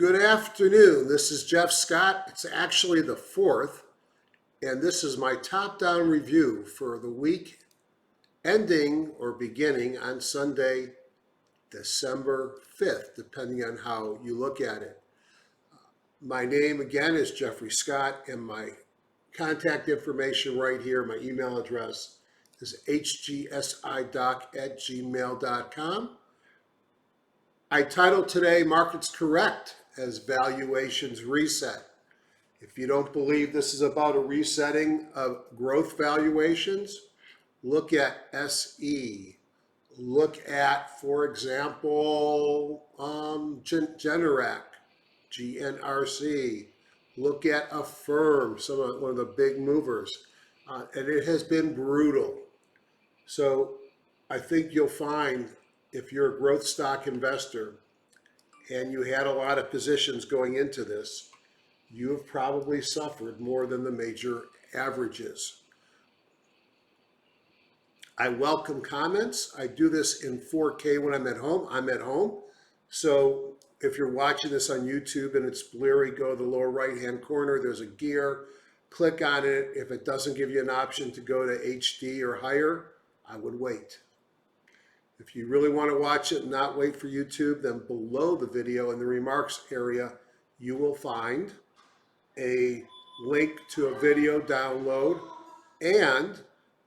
Good afternoon. This is Jeff Scott. It's actually the 4th, and this is my top-down review for the week ending or beginning on Sunday, December 5th, depending on how you look at it. My name again is Jeffrey Scott, and my contact information right here, my email address is hgsidoc@gmail.com. I titled today, Markets Correct as Valuations Reset. If you don't believe this is about a resetting of growth valuations, look at SE. Look at, for example, Generac, GNRC. Look at AFRM, one of the big movers. And it has been brutal. So I think you'll find if you're a growth stock investor and you had a lot of positions going into this, you have probably suffered more than the major averages. I welcome comments. I do this in 4K when I'm at home. I'm at home. So if you're watching this on YouTube and it's blurry, go to the lower right-hand corner. There's a gear. Click on it. If it doesn't give you an option to go to HD or higher, I would wait. If you really want to watch it and not wait for YouTube, then below the video in the remarks area, you will find a link to a video download. And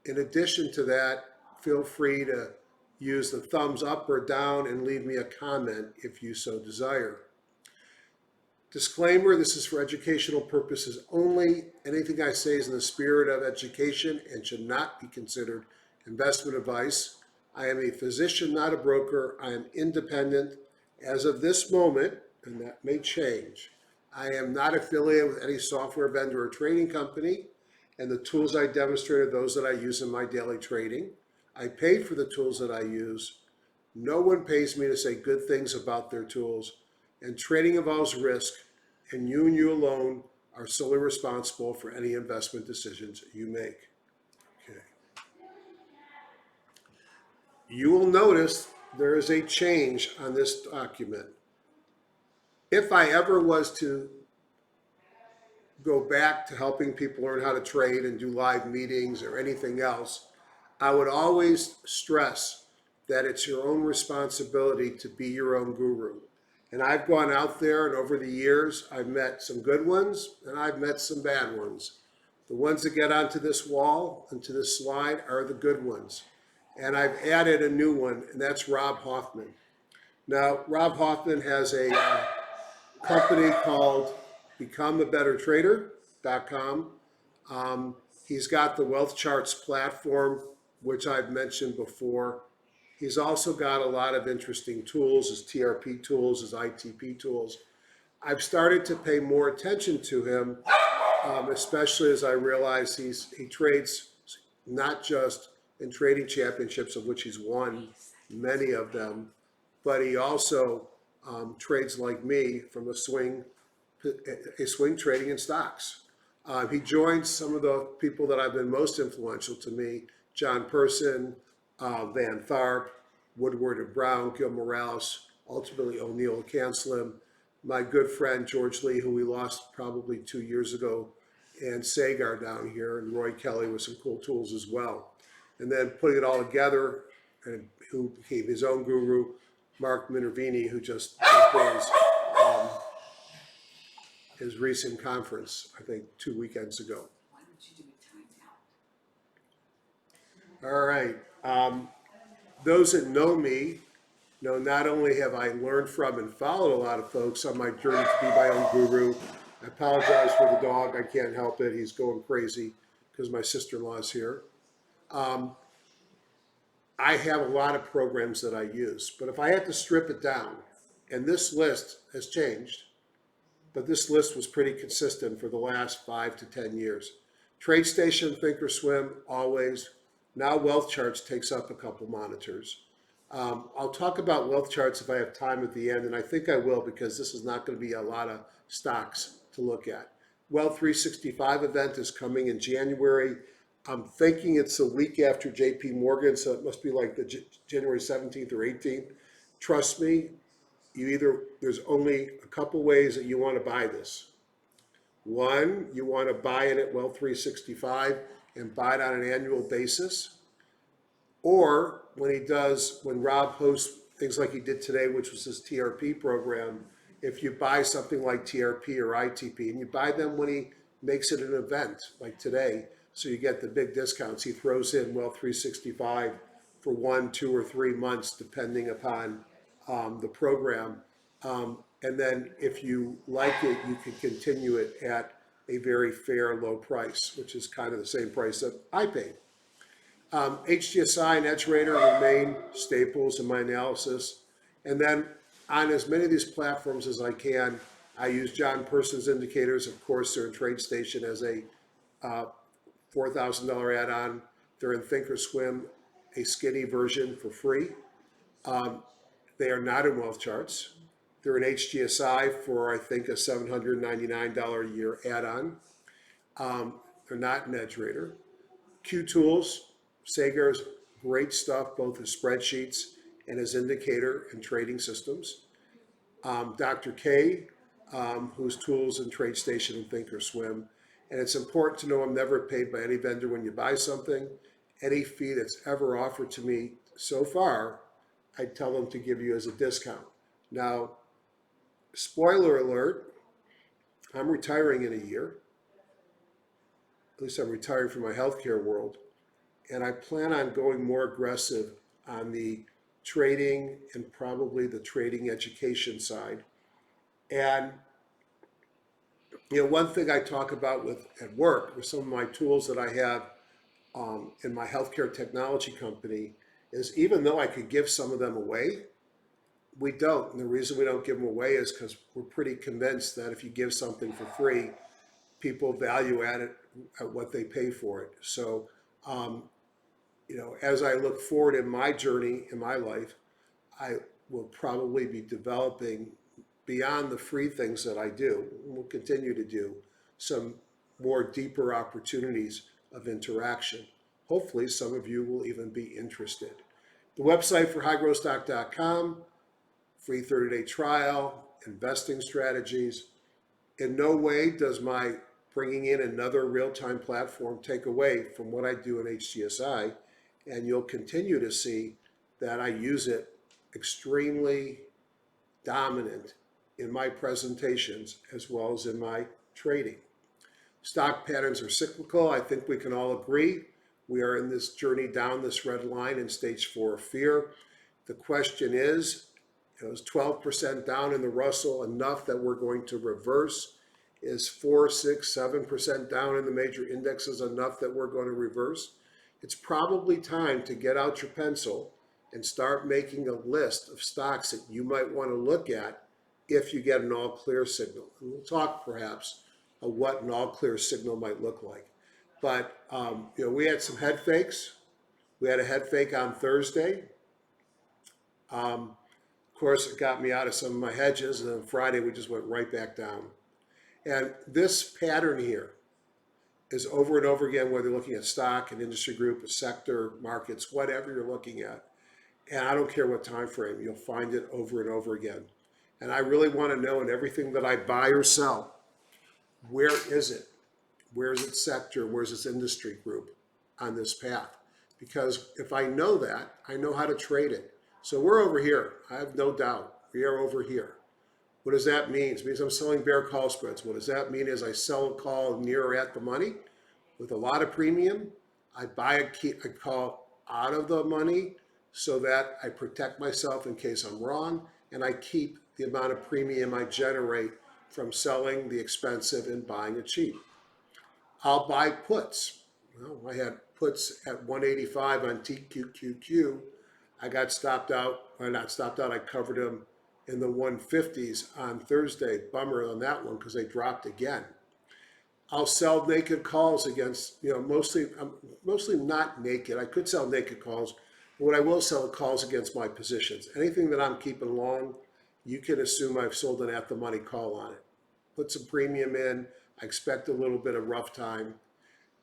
in addition to that, feel free to use the thumbs up or down and leave me a comment if you so desire. Disclaimer, this is for educational purposes only. Anything I say is in the spirit of education and should not be considered investment advice. I am a physician, not a broker. I am independent as of this moment, and that may change. I am not affiliated with any software vendor or trading company, and the tools I demonstrate are those that I use in my daily trading. I paid for the tools that I use. No one pays me to say good things about their tools, and trading involves risk, and you alone are solely responsible for any investment decisions you make. You will notice there is a change on this document. If I ever was to go back to helping people learn how to trade and do live meetings or anything else, I would always stress that it's your own responsibility to be your own guru. And I've gone out there and over the years, I've met some good ones and I've met some bad ones. The ones that get onto this wall, onto this slide, are the good ones. And I've added a new one, and that's Rob Hoffman. Now, Rob Hoffman has a company called BecomeABetterTrader.com. He's got the Wealth Charts platform, which I've mentioned before. He's also got a lot of interesting tools, his TRP tools, his ITP tools. I've started to pay more attention to him, especially as I realize he trades not just in trading championships, of which he's won many of them, but he also trades like me from a swing trading in stocks. He joins some of the people that have been most influential to me: John Person, Van Tharp, Woodward and Brown, Gil Morales, ultimately O'Neill Cancelim, my good friend George Lee, who we lost probably 2 years ago, and Sagar down here, and Roy Kelly with some cool tools as well. And then putting it all together, and who became his own guru, Mark Minervini, who just was his recent conference, I think 2 weekends ago. Why don't you do a timeout? All right. Those that know me know not only have I learned from and followed a lot of folks on my journey to be my own guru. I apologize for the dog. I can't help it. He's going crazy because my sister-in-law is here. I have a lot of programs that I use, but if I had to strip it down, and this list has changed, but this list was pretty consistent for the last 5 to 10 years. TradeStation, Thinkorswim, always. Now Wealth Charts takes up a couple monitors. I'll talk about Wealth Charts if I have time at the end, and I think I will because this is not going to be a lot of stocks to look at. Wealth 365 event is coming in January. I'm thinking it's a week after JP Morgan, so it must be like the January 17th or 18th. Trust me, there's only a couple ways that you want to buy this. One, you want to buy it at Wealth 365 and buy it on an annual basis. Or when Rob hosts things like he did today, which was his TRP program, if you buy something like TRP or ITP and you buy them when he makes it an event like today, so you get the big discounts, he throws in Wealth 365 for 1, 2, or 3 months, depending upon the program. And then if you like it, you can continue it at a very fair low price, which is kind of the same price that I paid. HGSI and Edge Rater remain staples in my analysis. And then on as many of these platforms as I can, I use John Person's indicators. Of course, they're in TradeStation as a $4,000 add-on. They're in Thinkorswim, a skinny version for free. They are not in Wealth Charts. They're in HGSI for, I think, a $799 a year add-on. They're not in Edge Rater. Q Tools, Sagar's great stuff, both his spreadsheets and his indicator and trading systems. Dr. K, whose tools in TradeStation and Thinkorswim. And it's important to know I'm never paid by any vendor when you buy something. Any fee that's ever offered to me so far, I tell them to give you as a discount. Now, spoiler alert, I'm retiring in a year. At least I'm retiring from my healthcare world. And I plan on going more aggressive on the trading and probably the trading education side. And one thing I talk about at work with some of my tools that I have in my healthcare technology company is, even though I could give some of them away, we don't. And the reason we don't give them away is because we're pretty convinced that if you give something for free, people value at what they pay for it. So, as I look forward in my journey in my life, I will probably be developing, beyond the free things that I do, and will continue to do, some more deeper opportunities of interaction. Hopefully, some of you will even be interested. The website for highgrowthstock.com, free 30-day trial, investing strategies. In no way does my bringing in another real-time platform take away from what I do in HGSI, and you'll continue to see that I use it extremely dominant in my presentations as well as in my trading. Stock patterns are cyclical. I think we can all agree. We are in this journey down this red line in stage 4 of fear. The question is 12% down in the Russell enough that we're going to reverse? Is 4, 6, 7% down in the major indexes enough that we're going to reverse? It's probably time to get out your pencil and start making a list of stocks that you might want to look at if you get an all clear signal. And we'll talk perhaps of what an all clear signal might look like. But we had some head fakes. We had a head fake on Thursday. Of course, it got me out of some of my hedges, and then Friday we just went right back down. And this pattern here is over and over again, whether you're looking at stock, an industry group, a sector, markets, whatever you're looking at. And I don't care what time frame, you'll find it over and over again. And I really want to know in everything that I buy or sell, where is it? Where is its sector? Where's its industry group on this path? Because if I know that, I know how to trade it. So we're over here. I have no doubt. We are over here. What does that mean? It means I'm selling bear call spreads. What does that mean is I sell a call near or at the money with a lot of premium. I buy a call out of the money so that I protect myself in case I'm wrong, and I keep the amount of premium I generate from selling the expensive and buying it cheap. I'll buy puts. Well, I had puts at 185 on TQQQ. I got stopped out, or not stopped out, I covered them in the 150s on Thursday. Bummer on that one because they dropped again. I'll sell naked calls against, mostly not naked. I could sell naked calls, but what I will sell calls against my positions. Anything that I'm keeping long, you can assume I've sold an at the money call on it. Put some premium in. I expect a little bit of rough time.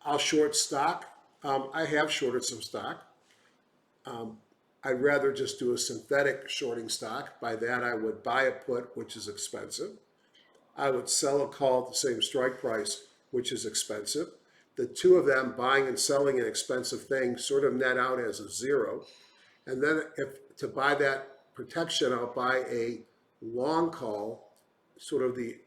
I'll short stock. I have shorted some stock. I'd rather just do a synthetic shorting stock. By that, I would buy a put, which is expensive. I would sell a call at the same strike price, which is expensive. The two of them, buying and selling an expensive thing, sort of net out as a zero. And then if to buy that protection, I'll buy a long call, sort of the,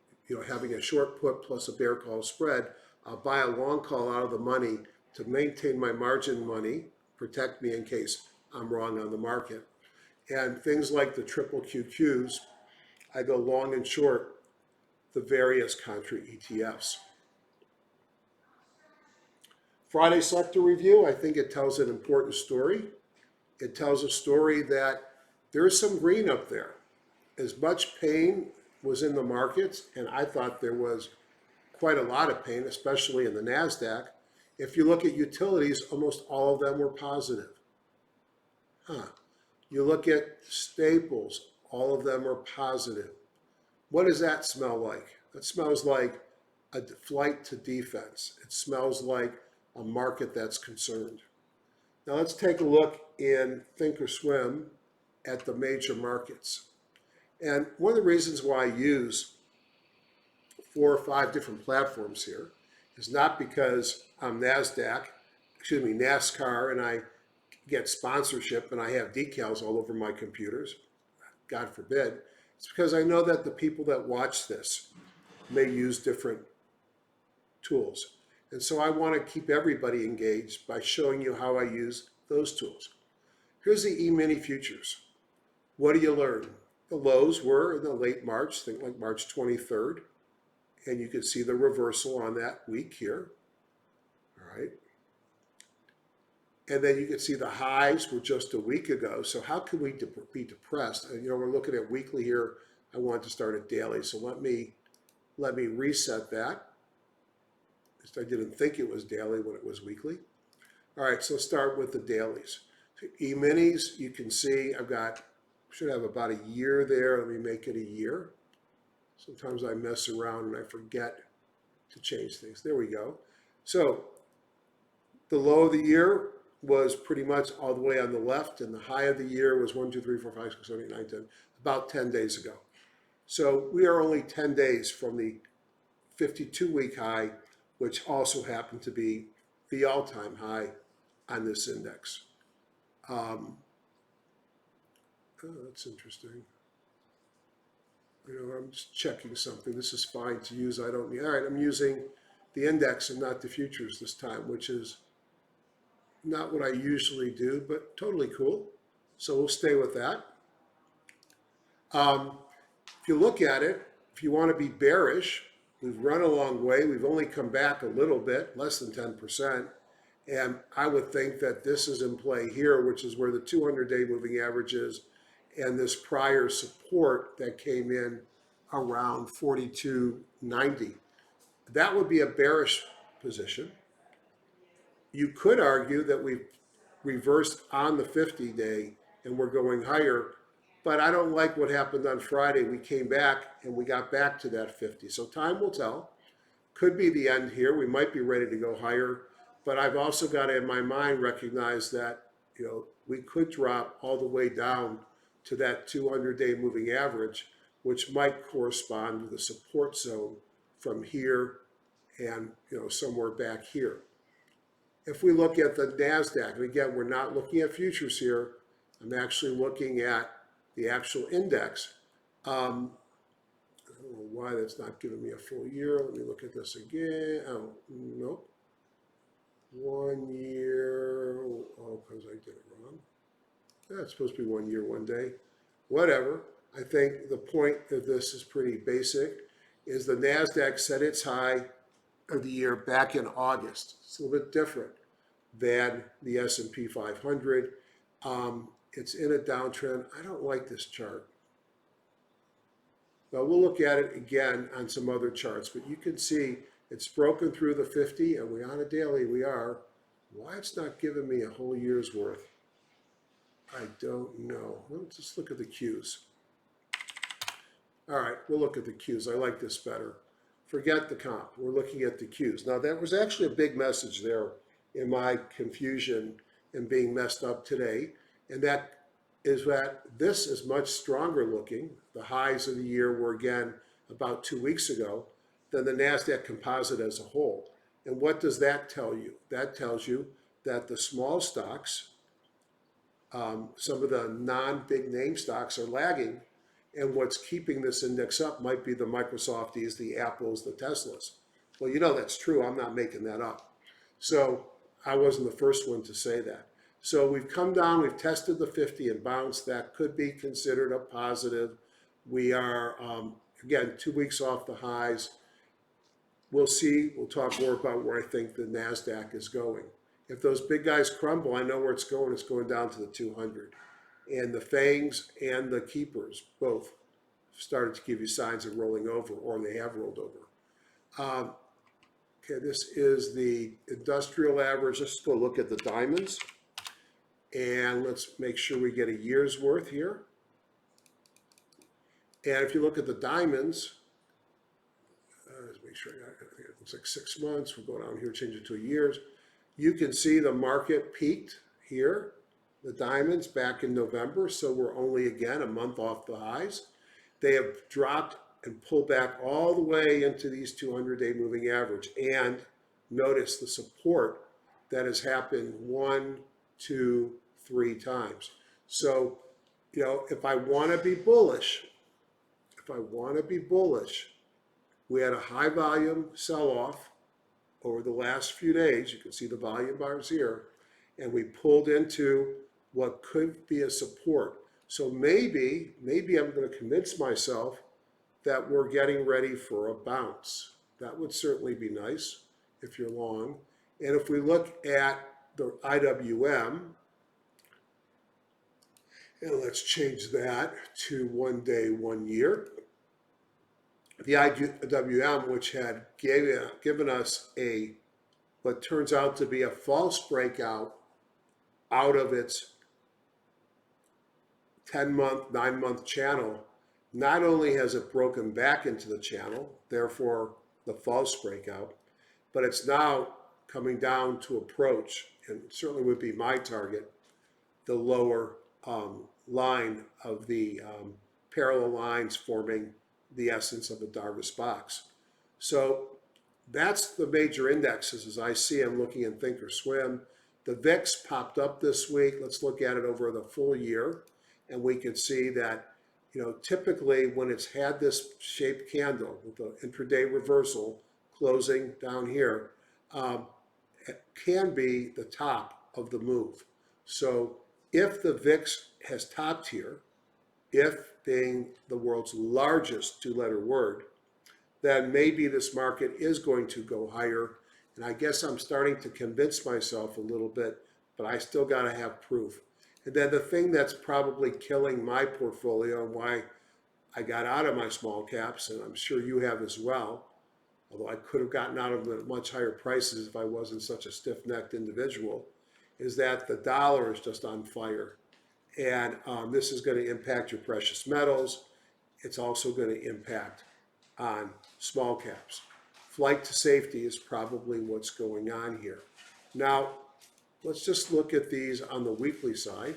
having a short put plus a bear call spread. I'll buy a long call out of the money to maintain my margin money, protect me in case I'm wrong on the market. And things like the triple QQs, I go long and short the various country ETFs. Friday sector review, I think it tells an important story. It tells a story that there's some green up there. As much pain was in the markets, and I thought there was quite a lot of pain, especially in the NASDAQ. If you look at utilities, almost all of them were positive. You look at staples, all of them are positive. What does that smell like? That smells like a flight to defense. It smells like a market that's concerned. Now let's take a look in Thinkorswim at the major markets. And one of the reasons why I use 4 or 5 different platforms here is not because I'm NASCAR, and I get sponsorship and I have decals all over my computers, God forbid. It's because I know that the people that watch this may use different tools. And so I want to keep everybody engaged by showing you how I use those tools. Here's the E-mini futures. What do you learn? The lows were in the late March, think like March 23rd. And you can see the reversal on that week here. All right. And then you can see the highs were just a week ago. So how can we be depressed? And, we're looking at weekly here. I want to start at daily. So let me reset that. I didn't think it was daily when it was weekly. All right, so start with the dailies. So E-minis, you can see should have about a year there. Let me make it a year. Sometimes I mess around and I forget to change things. There we go. So the low of the year was pretty much all the way on the left, and the high of the year was 1, 2, 3, 4, 5, 6, 7, 8, 9, 10, about 10 days ago. So we are only 10 days from the 52-week high, which also happened to be the all-time high on this index. Oh, that's interesting. I'm just checking something. This is fine to use. I don't need. All right, I'm using the index and not the futures this time, which is not what I usually do, but totally cool. So we'll stay with that. If you look at it, if you want to be bearish, we've run a long way. We've only come back a little bit, less than 10%. And I would think that this is in play here, which is where the 200-day moving average is, and this prior support that came in around 42.90. That would be a bearish position. You could argue that we've reversed on the 50-day and we're going higher, but I don't like what happened on Friday. We came back and we got back to that 50. So time will tell. Could be the end here. We might be ready to go higher, but I've also got to, in my mind, recognize that we could drop all the way down to that 200-day moving average, which might correspond to the support zone from here and somewhere back here. If we look at the NASDAQ, and again, we're not looking at futures here. I'm actually looking at the actual index. I don't know why that's not giving me a full year. Let me look at this again. Oh, nope. 1 year. Oh, because I did it wrong. That's supposed to be 1 year, 1 day. Whatever. I think the point of this is pretty basic, is the NASDAQ set its high of the year back in August. It's a little bit different than the S&P 500. It's in a downtrend. I don't like this chart. But we'll look at it again on some other charts. But you can see it's broken through the 50, and we're on a daily. We are. Why it's not giving me a whole year's worth, I don't know. Let's just look at the Qs. All right, we'll look at the Qs. I like this better. Forget the comp. We're looking at the Qs. Now, that was actually a big message there in my confusion and being messed up today. And that is that this is much stronger looking. The highs of the year were again about 2 weeks ago than the NASDAQ composite as a whole. And what does that tell you? That tells you that the small stocks, some of the non-big name stocks are lagging, and what's keeping this index up might be the Microsofties, the Apples, the Teslas. Well, you know that's true. I'm not making that up. So I wasn't the first one to say that. So we've come down, we've tested the 50 and bounced. That could be considered a positive. We are, again, 2 weeks off the highs. We'll see. We'll talk more about where I think the NASDAQ is going. If those big guys crumble, I know where it's going. It's going down to the 200. And the FANGs and the keepers both started to give you signs of rolling over, or they have rolled over. Okay, this is the industrial average. Let's go look at the diamonds. And let's make sure we get a year's worth here. And if you look at the diamonds, let's make sure I think it looks like 6 months. We'll go down here, change it to years. You can see the market peaked here, the diamonds back in November. So we're only again a month off the highs. They have dropped and pulled back all the way into these 200-day moving average. And notice the support that has happened 1, 2, 3 times. So, you know, if I want to be bullish, we had a high volume sell-off over the last few days. You can see the volume bars here, and we pulled into what could be a support. So maybe I'm going to convince myself that we're getting ready for a bounce. That would certainly be nice if you're long. And if we look at the IWM, and let's change that to 1 day, 1 year. The IWM, which had given us what turns out to be a false breakout out of its 10-month, 9-month channel, not only has it broken back into the channel, therefore the false breakout, but it's now coming down to approach, and certainly would be my target, the lower line of the parallel lines forming the essence of a Darvas box. So that's the major indexes as I see them looking in Thinkorswim. The VIX popped up this week. Let's look at it over the full year, and we can see that, you know, typically when it's had this shaped candle with the intraday reversal closing down here, it can be the top of the move. So if the VIX has topped here, if being the world's largest 2-letter word, then maybe this market is going to go higher. And I guess I'm starting to convince myself a little bit, but I still got to have proof. And then the thing that's probably killing my portfolio and why I got out of my small caps, and I'm sure you have as well, although I could have gotten out of them at much higher prices if I wasn't such a stiff-necked individual, is that the dollar is just on fire. And this is going to impact your precious metals. It's also going to impact on small caps. Flight to safety is probably what's going on here. Now, let's just look at these on the weekly side.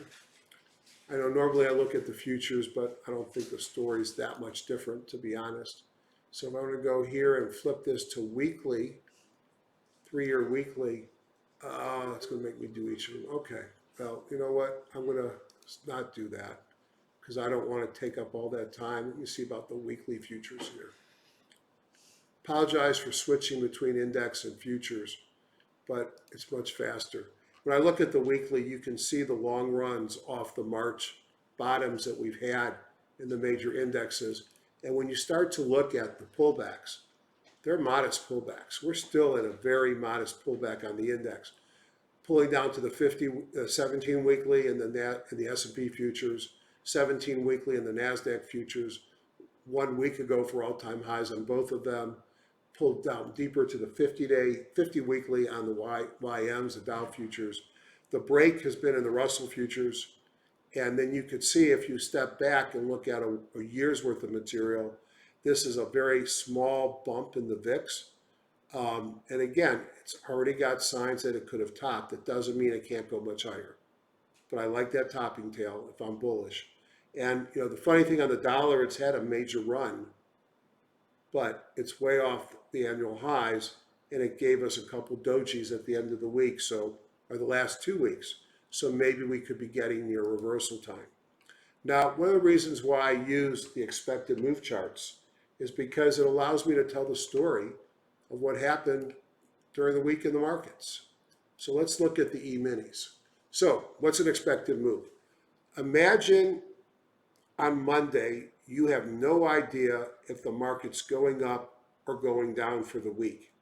I know normally I look at the futures, but I don't think the story is that much different, to be honest. So if I want to go here and flip this to weekly, 3-year weekly, it's going to make me do each of them. Okay, well, you know what? I'm going to not do that because I don't want to take up all that time. Let me see about the weekly futures here. Apologize for switching between index and futures, but it's much faster. When I look at the weekly, you can see the long runs off the March bottoms that we've had in the major indexes. And when you start to look at the pullbacks, they're modest pullbacks. We're still in a very modest pullback on the index, pulling down to the 17 weekly in the S&P futures, 17 weekly in the NASDAQ futures. 1 week ago for all-time highs on both of them, pulled down deeper to the 50 weekly on the YMs, the Dow futures. The break has been in the Russell futures. And then you could see if you step back and look at a year's worth of material, this is a very small bump in the VIX. And again, it's already got signs that it could have topped. It doesn't mean it can't go much higher. but I like that topping tail if I'm bullish. And the funny thing on the dollar, it's had a major run, but it's way off the annual highs, and it gave us a couple dojis at the end of the week, or the last 2 weeks. So maybe we could be getting near reversal time. Now, one of the reasons why I use the expected move charts is because it allows me to tell the story of what happened during the week in the markets. So let's look at the E-minis. So what's an expected move? Imagine on Monday, you have no idea if the market's going up or going down for the week.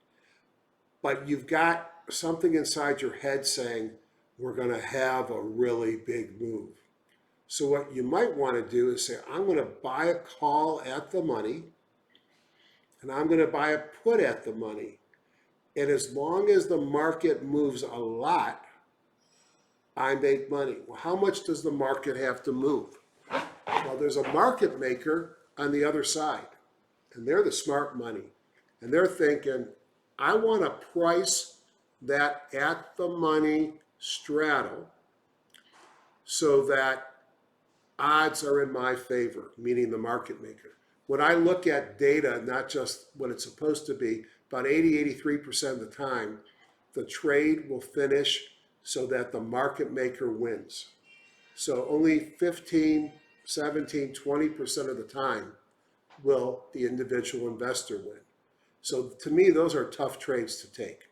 But you've got something inside your head saying, we're going to have a really big move. So what you might want to do is say, I'm going to buy a call at the money, and I'm going to buy a put at the money. And as long as the market moves a lot, I make money. Well, how much does the market have to move? Well, there's a market maker on the other side, and they're the smart money. And they're thinking, I want to price that at the money straddle so that odds are in my favor, meaning the market maker. When I look at data, not just what it's supposed to be, about 83% of the time, the trade will finish so that the market maker wins. So only 15, 17, 20% of the time will the individual investor win. So to me, those are tough trades to take.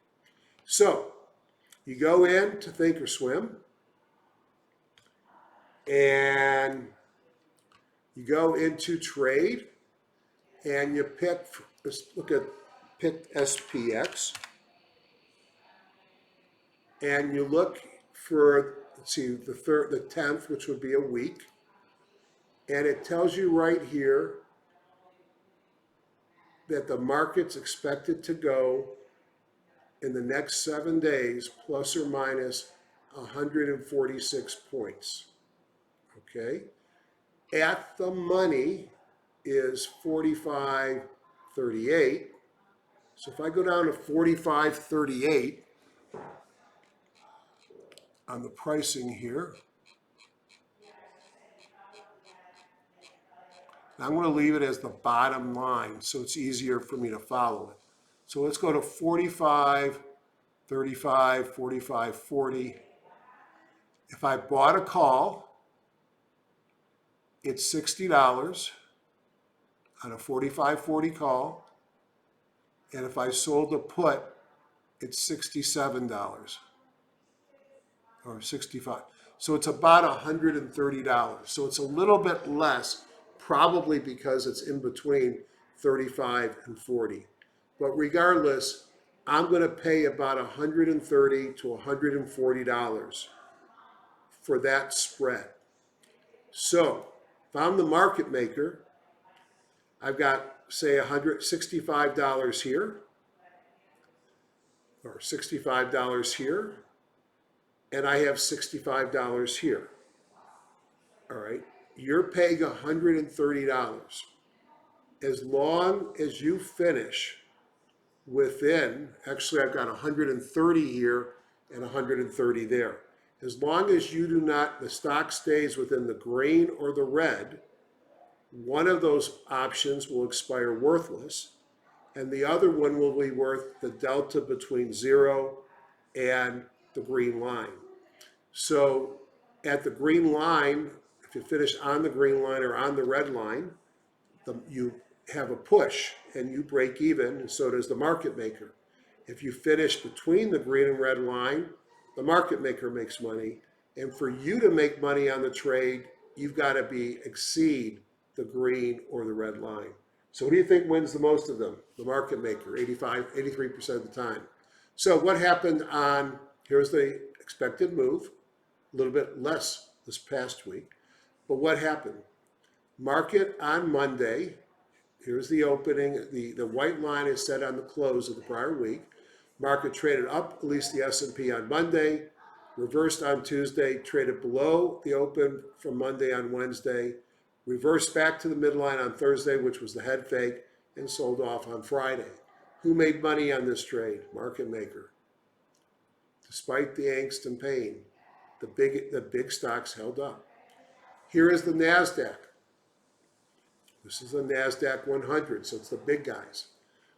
So you go in to think or swim, and you go into trade, and you pick, let's pick SPX, and you look for, let's see, the 10th, which would be a week, and it tells you right here that the market's expected to go in the next 7 days plus or minus 146 points. Okay? At the money is 45.38. So if I go down to 45.38 on the pricing here, I'm going to leave it as the bottom line so it's easier for me to follow it. So let's go to 45, 35, 45, 40. If I bought a call, it's $60 on a 45.40 call. And if I sold a put, it's $67 or $65. So it's about $130. So it's a little bit less, probably because it's in between 35 and 40. But regardless, I'm going to pay about $130 to $140 for that spread. So if I'm the market maker, I've got, say, $165 here, or $65 here, and I have $65 here. All right, you're paying $130. As long as you finish within, actually I've got 130 here and 130 there. As long as you do not, the stock stays within the green or the red, one of those options will expire worthless, and the other one will be worth the delta between 0 and the green line. So at the green line, if you finish on the green line or on the red line, you have a push and you break even, and so does the market maker. If you finish between the green and red line, the market maker makes money. And for you to make money on the trade, you've got to exceed the green or the red line. So what do you think wins the most of them? The market maker, 83% of the time. So what happened here's the expected move, a little bit less this past week. But what happened? Market on Monday, here's the opening. The white line is set on the close of the prior week. Market traded up, at least the S&P on Monday, reversed on Tuesday, traded below the open from Monday on Wednesday, reversed back to the midline on Thursday, which was the head fake, and sold off on Friday. Who made money on this trade? Market maker. Despite the angst and pain, The big stocks held up. Here is the NASDAQ. This is the NASDAQ 100, so it's the big guys.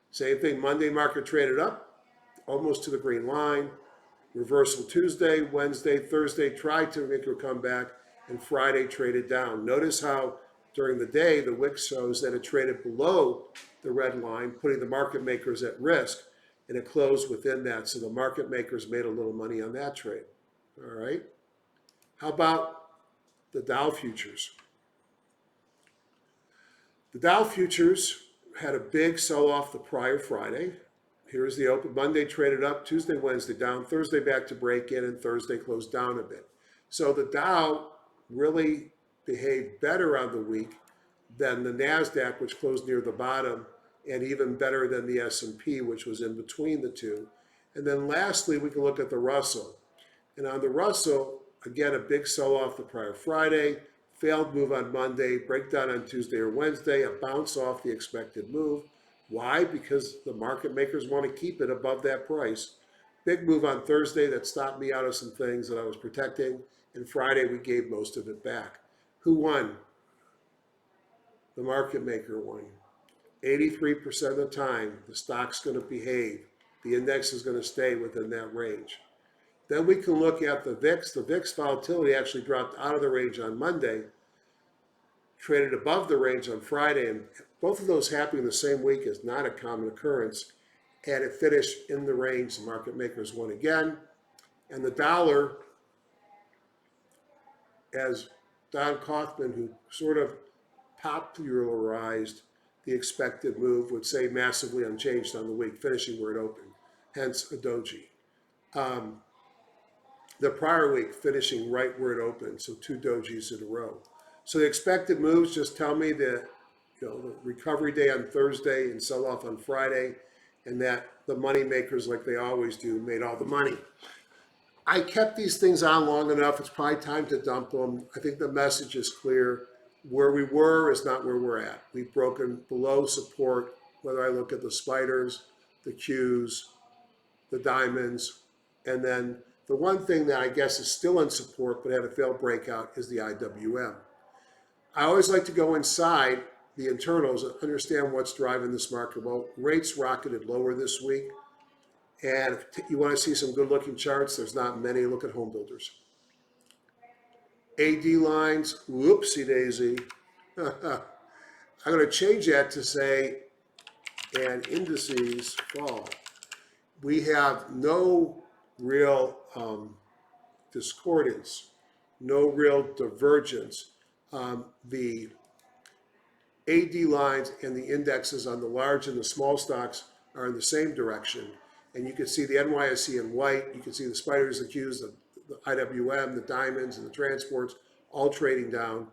Same thing, Monday market traded up, almost to the green line. Reversal Tuesday, Wednesday, Thursday tried to make a comeback, and Friday traded down. Notice how during the day, the wick shows that it traded below the red line, putting the market makers at risk, and it closed within that. So the market makers made a little money on that trade. All right. How about the Dow futures? The Dow futures had a big sell-off the prior Friday. Here's the open. Monday traded up, Tuesday, Wednesday down, Thursday back to break in, and Thursday closed down a bit. So the Dow really behaved better on the week than the NASDAQ, which closed near the bottom, and even better than the S&P, which was in between the two. And then lastly, we can look at the Russell. And on the Russell, again, a big sell-off the prior Friday, failed move on Monday, breakdown on Tuesday or Wednesday, a bounce off the expected move. Why? Because the market makers want to keep it above that price. Big move on Thursday that stopped me out of some things that I was protecting. And Friday, we gave most of it back. Who won? The market maker won. 83% of the time, the stock's going to behave. The index is going to stay within that range. Then we can look at the VIX. The VIX volatility actually dropped out of the range on Monday, traded above the range on Friday, and both of those happening the same week is not a common occurrence. And it finished in the range. The market makers won again. And the dollar, as Don Kaufman, who sort of popularized the expected move, would say massively unchanged on the week, finishing where it opened, hence a doji. The prior week finishing right where it opened, so 2 dojis in a row. So the expected moves just tell me that the recovery day on Thursday and sell off on Friday, and that the money makers, like they always do, made all the money. I kept these things on long enough. It's probably time to dump them. I think the message is clear. Where we were is not where we're at. We've broken below support, whether I look at the spiders, the Qs, the diamonds, and then the one thing that I guess is still in support but had a failed breakout is the IWM. I always like to go inside the internals and understand what's driving this market. Well, rates rocketed lower this week. And if you want to see some good looking charts, there's not many. Look at home builders. AD lines, whoopsie daisy. I'm going to change that to say, and indices fall. We have no real discordance, no real divergence. The AD lines and the indexes on the large and the small stocks are in the same direction. And you can see the NYSE in white. You can see the spiders, the Qs, the IWM, the diamonds, and the transports all trading down.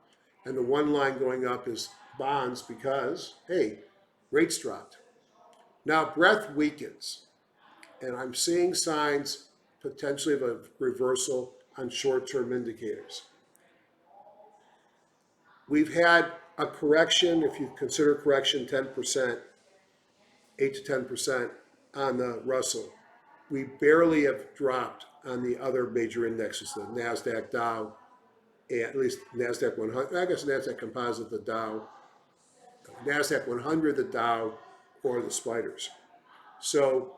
And the one line going up is bonds because, hey, rates dropped. Now, breadth weakens. And I'm seeing signs potentially of a reversal on short-term indicators. We've had a correction, if you consider correction 10%, 8 to 10% on the Russell. We barely have dropped on the other major indexes, the NASDAQ, Dow, at least NASDAQ 100, I guess NASDAQ Composite, the Dow, NASDAQ 100, the Dow, or the spiders. So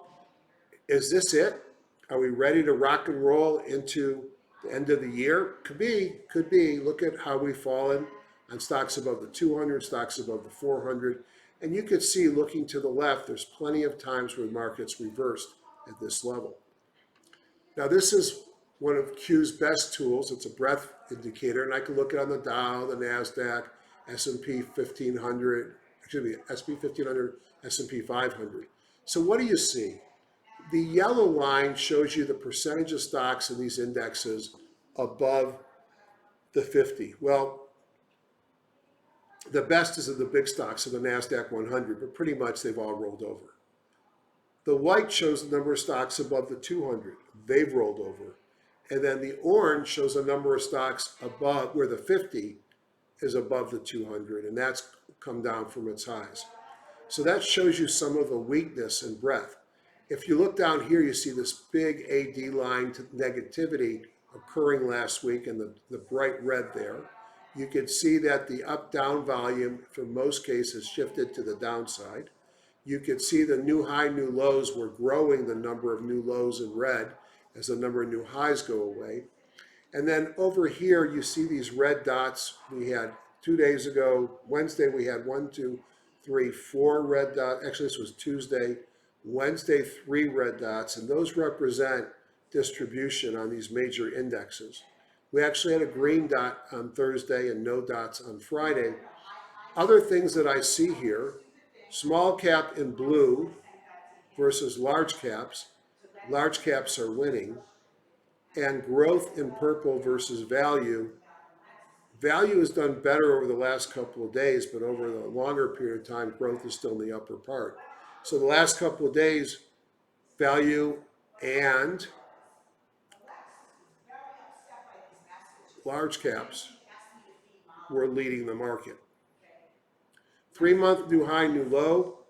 is this it? Are we ready to rock and roll into the end of the year? Could be, could be. Look at how we've fallen on stocks above the 200, stocks above the 400. And you could see, looking to the left, there's plenty of times where markets reversed at this level. Now, this is one of Q's best tools. It's a breadth indicator, and I can look at on the Dow, the NASDAQ, S&P 1500, excuse me, SP 1500, S&P 500. So what do you see? The yellow line shows you the percentage of stocks in these indexes above the 50. Well, the best is in the big stocks of the NASDAQ 100, but pretty much they've all rolled over. The white shows the number of stocks above the 200. They've rolled over. And then the orange shows a number of stocks above where the 50 is above the 200, and that's come down from its highs. So that shows you some of the weakness and breadth. If you look down here, you see this big AD line to negativity occurring last week and the bright red there. You could see that the up-down volume for most cases shifted to the downside. You could see the new high, new lows were growing the number of new lows in red as the number of new highs go away. And then over here, you see these red dots. We had 2 days ago, Wednesday, we had 1, 2, 3, 4 red dots. Actually, this was Tuesday. Wednesday, 3 red dots, and those represent distribution on these major indexes. We actually had a green dot on Thursday and no dots on Friday. Other things that I see here, small cap in blue versus large caps. Large caps are winning. And growth in purple versus value. Value has done better over the last couple of days, but over the longer period of time, growth is still in the upper part. So the last couple of days, value and large caps were leading the market. 3-month new high, new low,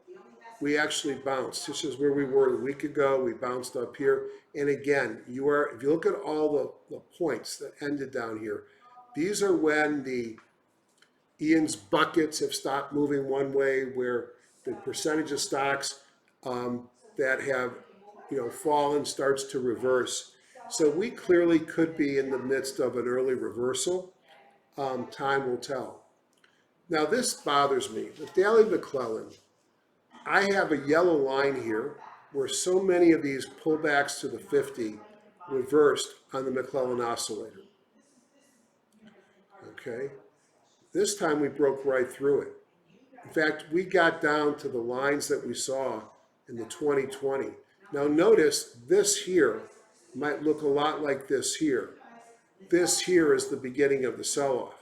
we actually bounced. This is where we were a week ago. We bounced up here. And again, if you look at all the points that ended down here, these are when the Ian's buckets have stopped moving one way, where the percentage of stocks that have fallen starts to reverse. So we clearly could be in the midst of an early reversal. Time will tell. Now this bothers me. The daily McClellan, I have a yellow line here where so many of these pullbacks to the 50 reversed on the McClellan oscillator. Okay, this time we broke right through it. In fact, we got down to the lines that we saw in the 2020. Now notice this here might look a lot like this here. This here is the beginning of the sell-off.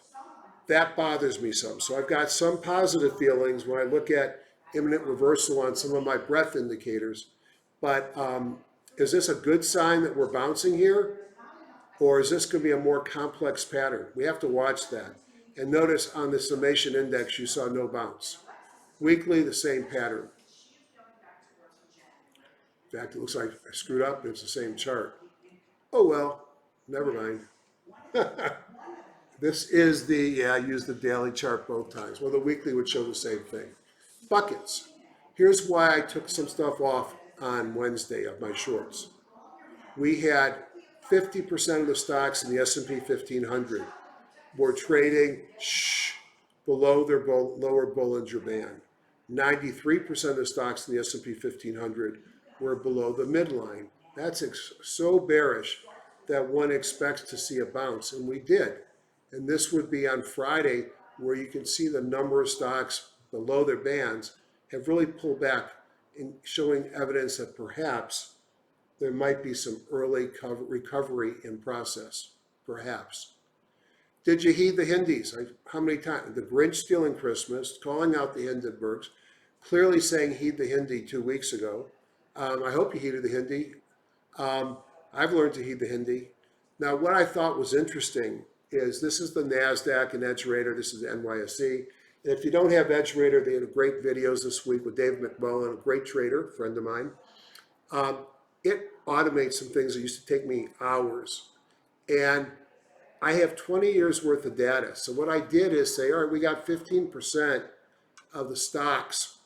That bothers me some. So I've got some positive feelings when I look at imminent reversal on some of my breadth indicators. But is this a good sign that we're bouncing here? Or is this going to be a more complex pattern? We have to watch that. And notice on the summation index, you saw no bounce. Weekly, the same pattern. In fact, it looks like I screwed up. It's the same chart. Oh, well, never mind. This is I used the daily chart both times. Well, the weekly would show the same thing. Buckets. Here's why I took some stuff off on Wednesday of my shorts. We had 50% of the stocks in the S&P 1500 were trading below their lower Bollinger Band. 93% of the stocks in the S&P 1500 were below the midline. That's so bearish that one expects to see a bounce, and we did. And this would be on Friday, where you can see the number of stocks below their bands have really pulled back, in showing evidence that perhaps there might be some early recovery in process, perhaps. Did you heed the Hindis? How many times? The Grinch stealing Christmas, calling out the Hindenburgs, clearly saying heed the Hindi 2 weeks ago. I hope you heeded the Hindi. I've learned to heed the Hindi. Now, what I thought was interesting is this is the NASDAQ and Edge Radar. This is the NYSE. And if you don't have Edge Radar, they had great videos this week with Dave McMullen, a great trader, friend of mine. It automates some things that used to take me hours. And I have 20 years worth of data. So what I did is say, all right, we got 15% of the stocks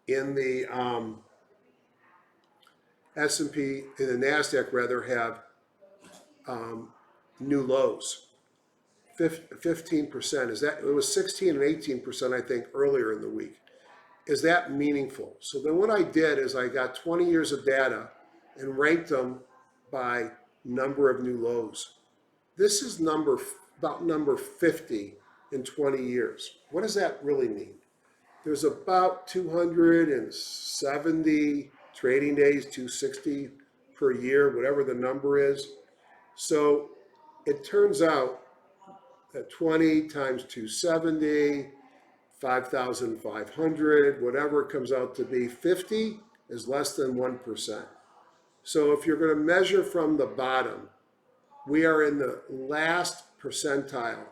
in the S&P, in the NASDAQ rather, have new lows. 15%, is that, it was 16 and 18%, I think, earlier in the week. Is that meaningful? So then what I did is I got 20 years of data and ranked them by number of new lows. This is about number 50 in 20 years. What does that really mean? There's about 270 trading days, 260 per year, whatever the number is. So it turns out that 20 times 270, 5,500, whatever it comes out to be, 50 is less than 1%. So if you're going to measure from the bottom, we are in the last percentile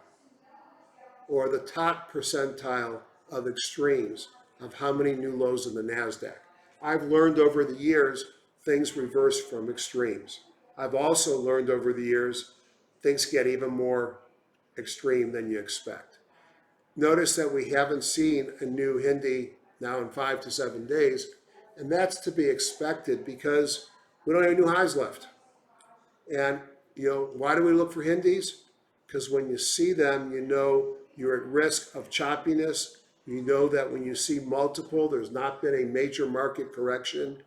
or the top percentile of extremes of how many new lows in the NASDAQ. I've learned over the years things reverse from extremes. I've also learned over the years, things get even more extreme than you expect. Notice that we haven't seen a new Hindi now in 5 to 7 days, and that's to be expected because we don't have any new highs left. And, why do we look for Hindis? Because when you see them, you know you're at risk of choppiness. You know that when you see multiple, there's not been a major market correction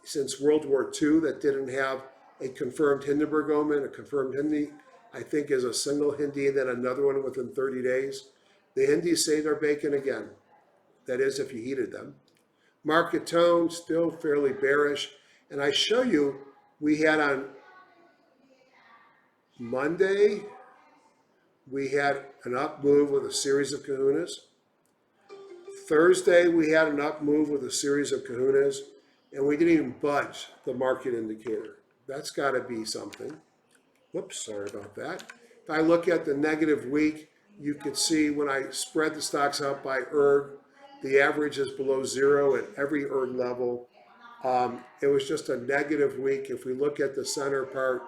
since World War II that didn't have a confirmed Hindenburg omen, a confirmed Hindi, I think is a single Hindi and then another one within 30 days. The Hindis say they're baking again. That is, if you heated them. Market tone, still fairly bearish. And I show you, we had on Monday, we had an up move with a series of kahunas. Thursday, we had an up move with a series of kahunas, and we didn't even budge the market indicator. That's got to be something. Whoops, sorry about that. If I look at the negative week, you could see when I spread the stocks out by ERG, the average is below zero at every ERG level. It was just a negative week. If we look at the center part,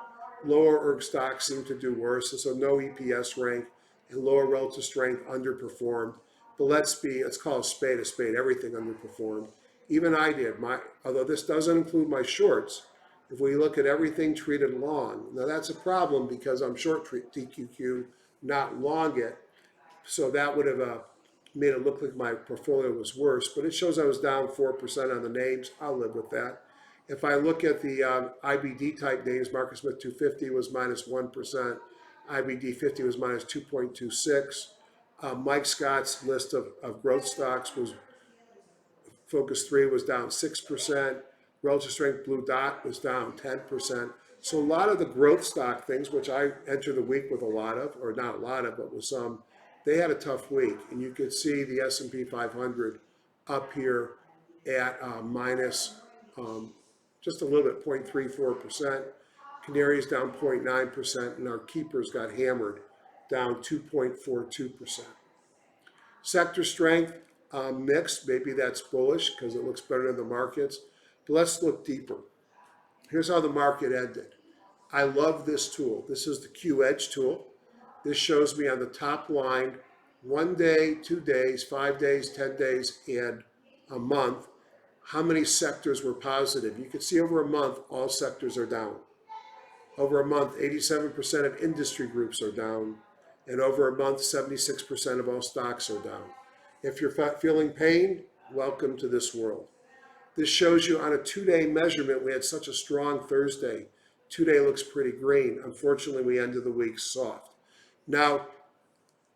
lower ERG stocks seem to do worse, and so no EPS rank and lower relative strength underperformed. But let's call a spade, everything underperformed. Even I did, although this doesn't include my shorts. If we look at everything treated long, now that's a problem because I'm short TQQ, not long it. So that would have made it look like my portfolio was worse, but it shows I was down 4% on the names. I'll live with that. If I look at the IBD type names, Marcus Smith 250 was minus 1%, IBD 50 was minus 2.26. Mike Scott's list of growth stocks was Focus 3 was down 6%. Relative strength Blue Dot was down 10%. So a lot of the growth stock things, which I enter the week with a lot of, or not a lot of, but with some, they had a tough week. And you could see the S&P 500 up here at minus just a little bit, 0.34%. Canaries down 0.9%, and our keepers got hammered, down 2.42%. Sector strength, mixed. Maybe that's bullish because it looks better than the markets. But let's look deeper. Here's how the market ended. I love this tool. This is the Q Edge tool. This shows me on the top line 1 day, 2 days, 5 days, 10 days, and a month, how many sectors were positive. You can see over a month, all sectors are down. Over a month, 87% of industry groups are down. And over a month, 76% of all stocks are down. If you're feeling pain, welcome to this world. This shows you on a 2-day measurement, we had such a strong Thursday. 2-day looks pretty green. Unfortunately, we ended the week soft. Now,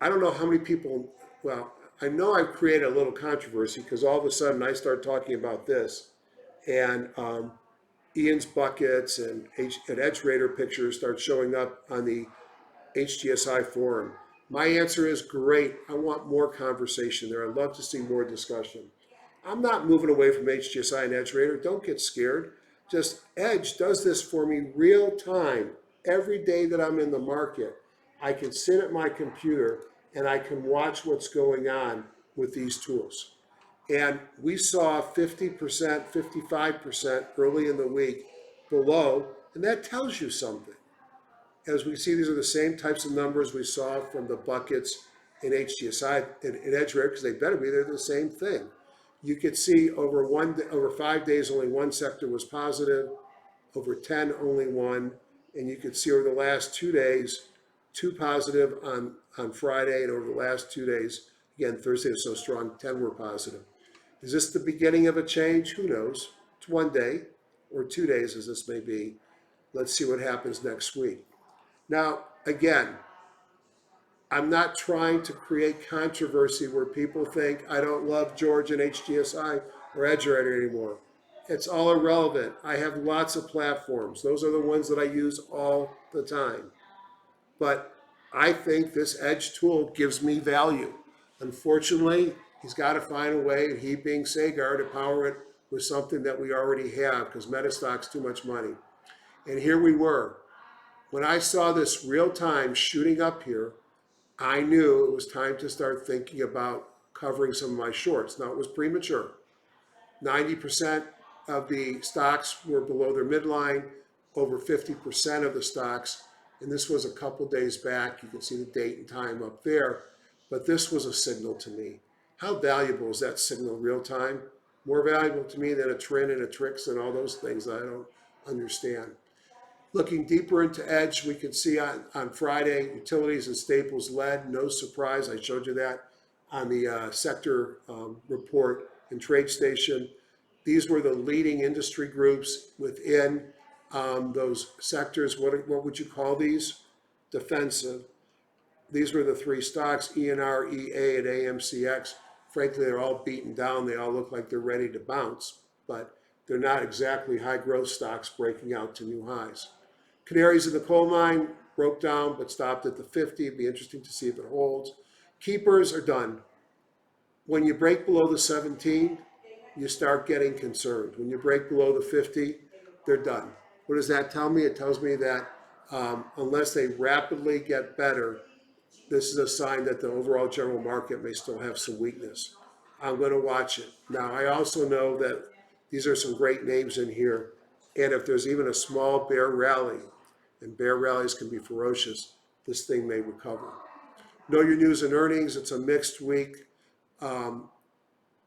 I don't know how many people, well, I know I've created a little controversy because all of a sudden I start talking about this and Ian's buckets and Edge Raider pictures start showing up on the HGSI forum. My answer is great. I want more conversation there. I'd love to see more discussion. I'm not moving away from HGSI and Edge Raider. Don't get scared. Just Edge does this for me real time. Every day that I'm in the market, I can sit at my computer and I can watch what's going on with these tools. And we saw 50%, 55% early in the week below, and that tells you something. As we see, these are the same types of numbers we saw from the buckets in HGSI and Edge Raider, because they better be, they're the same thing. You could see over 5 days, only one sector was positive, over 10, only one, and you could see over the last 2 days, 2 positive on Friday, and over the last 2 days, again, Thursday was so strong, 10 were positive. Is this the beginning of a change? Who knows? It's 1 day or 2 days, as this may be. Let's see what happens next week. Now, again, I'm not trying to create controversy where people think I don't love George and HGSI or Edge Raider anymore. It's all irrelevant. I have lots of platforms. Those are the ones that I use all the time. But I think this Edge tool gives me value. Unfortunately, he's got to find a way, he being Sagar, to power it with something that we already have because Metastock's too much money. And here we were. When I saw this real time shooting up here, I knew it was time to start thinking about covering some of my shorts. Now, it was premature. 90% of the stocks were below their midline. over 50% of the stocks, and this was a couple days back. You can see the date and time up there, but this was a signal to me. How valuable is that signal real time? More valuable to me than a trend and a tricks and all those things that I don't understand. Looking deeper into Edge, we can see on Friday, utilities and staples led. No surprise, I showed you that on the sector report and trade station. These were the leading industry groups within those sectors. What would you call these? Defensive. These were the three stocks, ENR, EA, and AMCX. Frankly, they're all beaten down. They all look like they're ready to bounce, but they're not exactly high growth stocks breaking out to new highs. Canaries in the coal mine broke down but stopped at the 50. It'd be interesting to see if it holds. Keepers are done. When you break below the 17, you start getting concerned. When you break below the 50, they're done. What does that tell me? It tells me that unless they rapidly get better, this is a sign that the overall general market may still have some weakness. I'm going to watch it. Now, I also know that these are some great names in here, and if there's even a small bear rally, and bear rallies can be ferocious, this thing may recover. Know your news and earnings. It's a mixed week.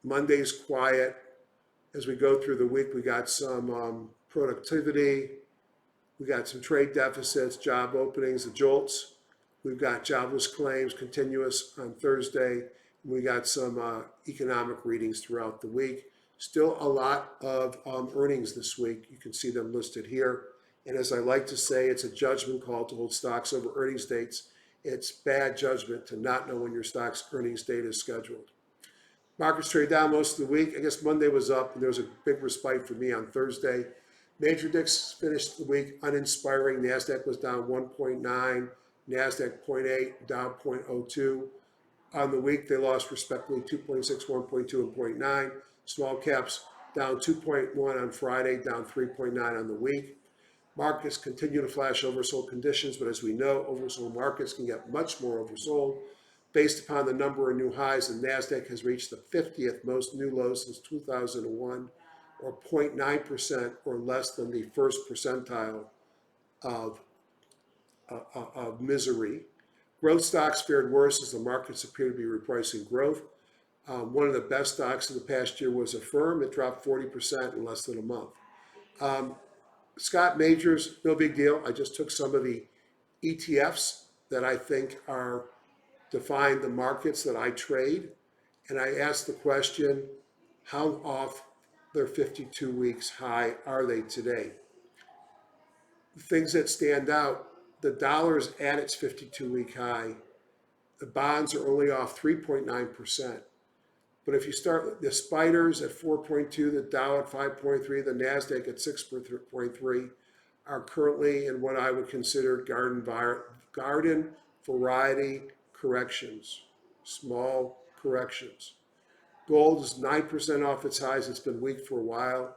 Monday's quiet. As we go through the week, we got some productivity. We got some trade deficits, job openings, the jolts. We've got jobless claims continuous on Thursday. We got some economic readings throughout the week. Still a lot of earnings this week. You can see them listed here. And as I like to say, it's a judgment call to hold stocks over earnings dates. It's bad judgment to not know when your stock's earnings date is scheduled. Markets trade down most of the week. I guess Monday was up, and there was a big respite for me on Thursday. Major DICs finished the week uninspiring. NASDAQ was down 1.9, NASDAQ 0.8, Dow 0.02. On the week, they lost respectively 2.6, 1.2, and 0.9. Small caps down 2.1 on Friday, down 3.9 on the week. Markets continue to flash oversold conditions, but as we know, oversold markets can get much more oversold. Based upon the number of new highs, the NASDAQ has reached the 50th most new lows since 2001, or 0.9% or less than the first percentile of misery. Growth stocks fared worse as the markets appear to be repricing growth. One of the best stocks of the past year was AFRM. It dropped 40% in less than a month. Scott Majors, no big deal. I just took some of the ETFs that I think are define the markets that I trade, and I asked the question, how off their 52 weeks high are they today? The things that stand out, the dollar's at its 52-week high. The bonds are only off 3.9%. But if you start the spiders at 4.2, the Dow at 5.3, the NASDAQ at 6.3 are currently in what I would consider garden variety corrections, small corrections. Gold is 9% off its highs. It's been weak for a while.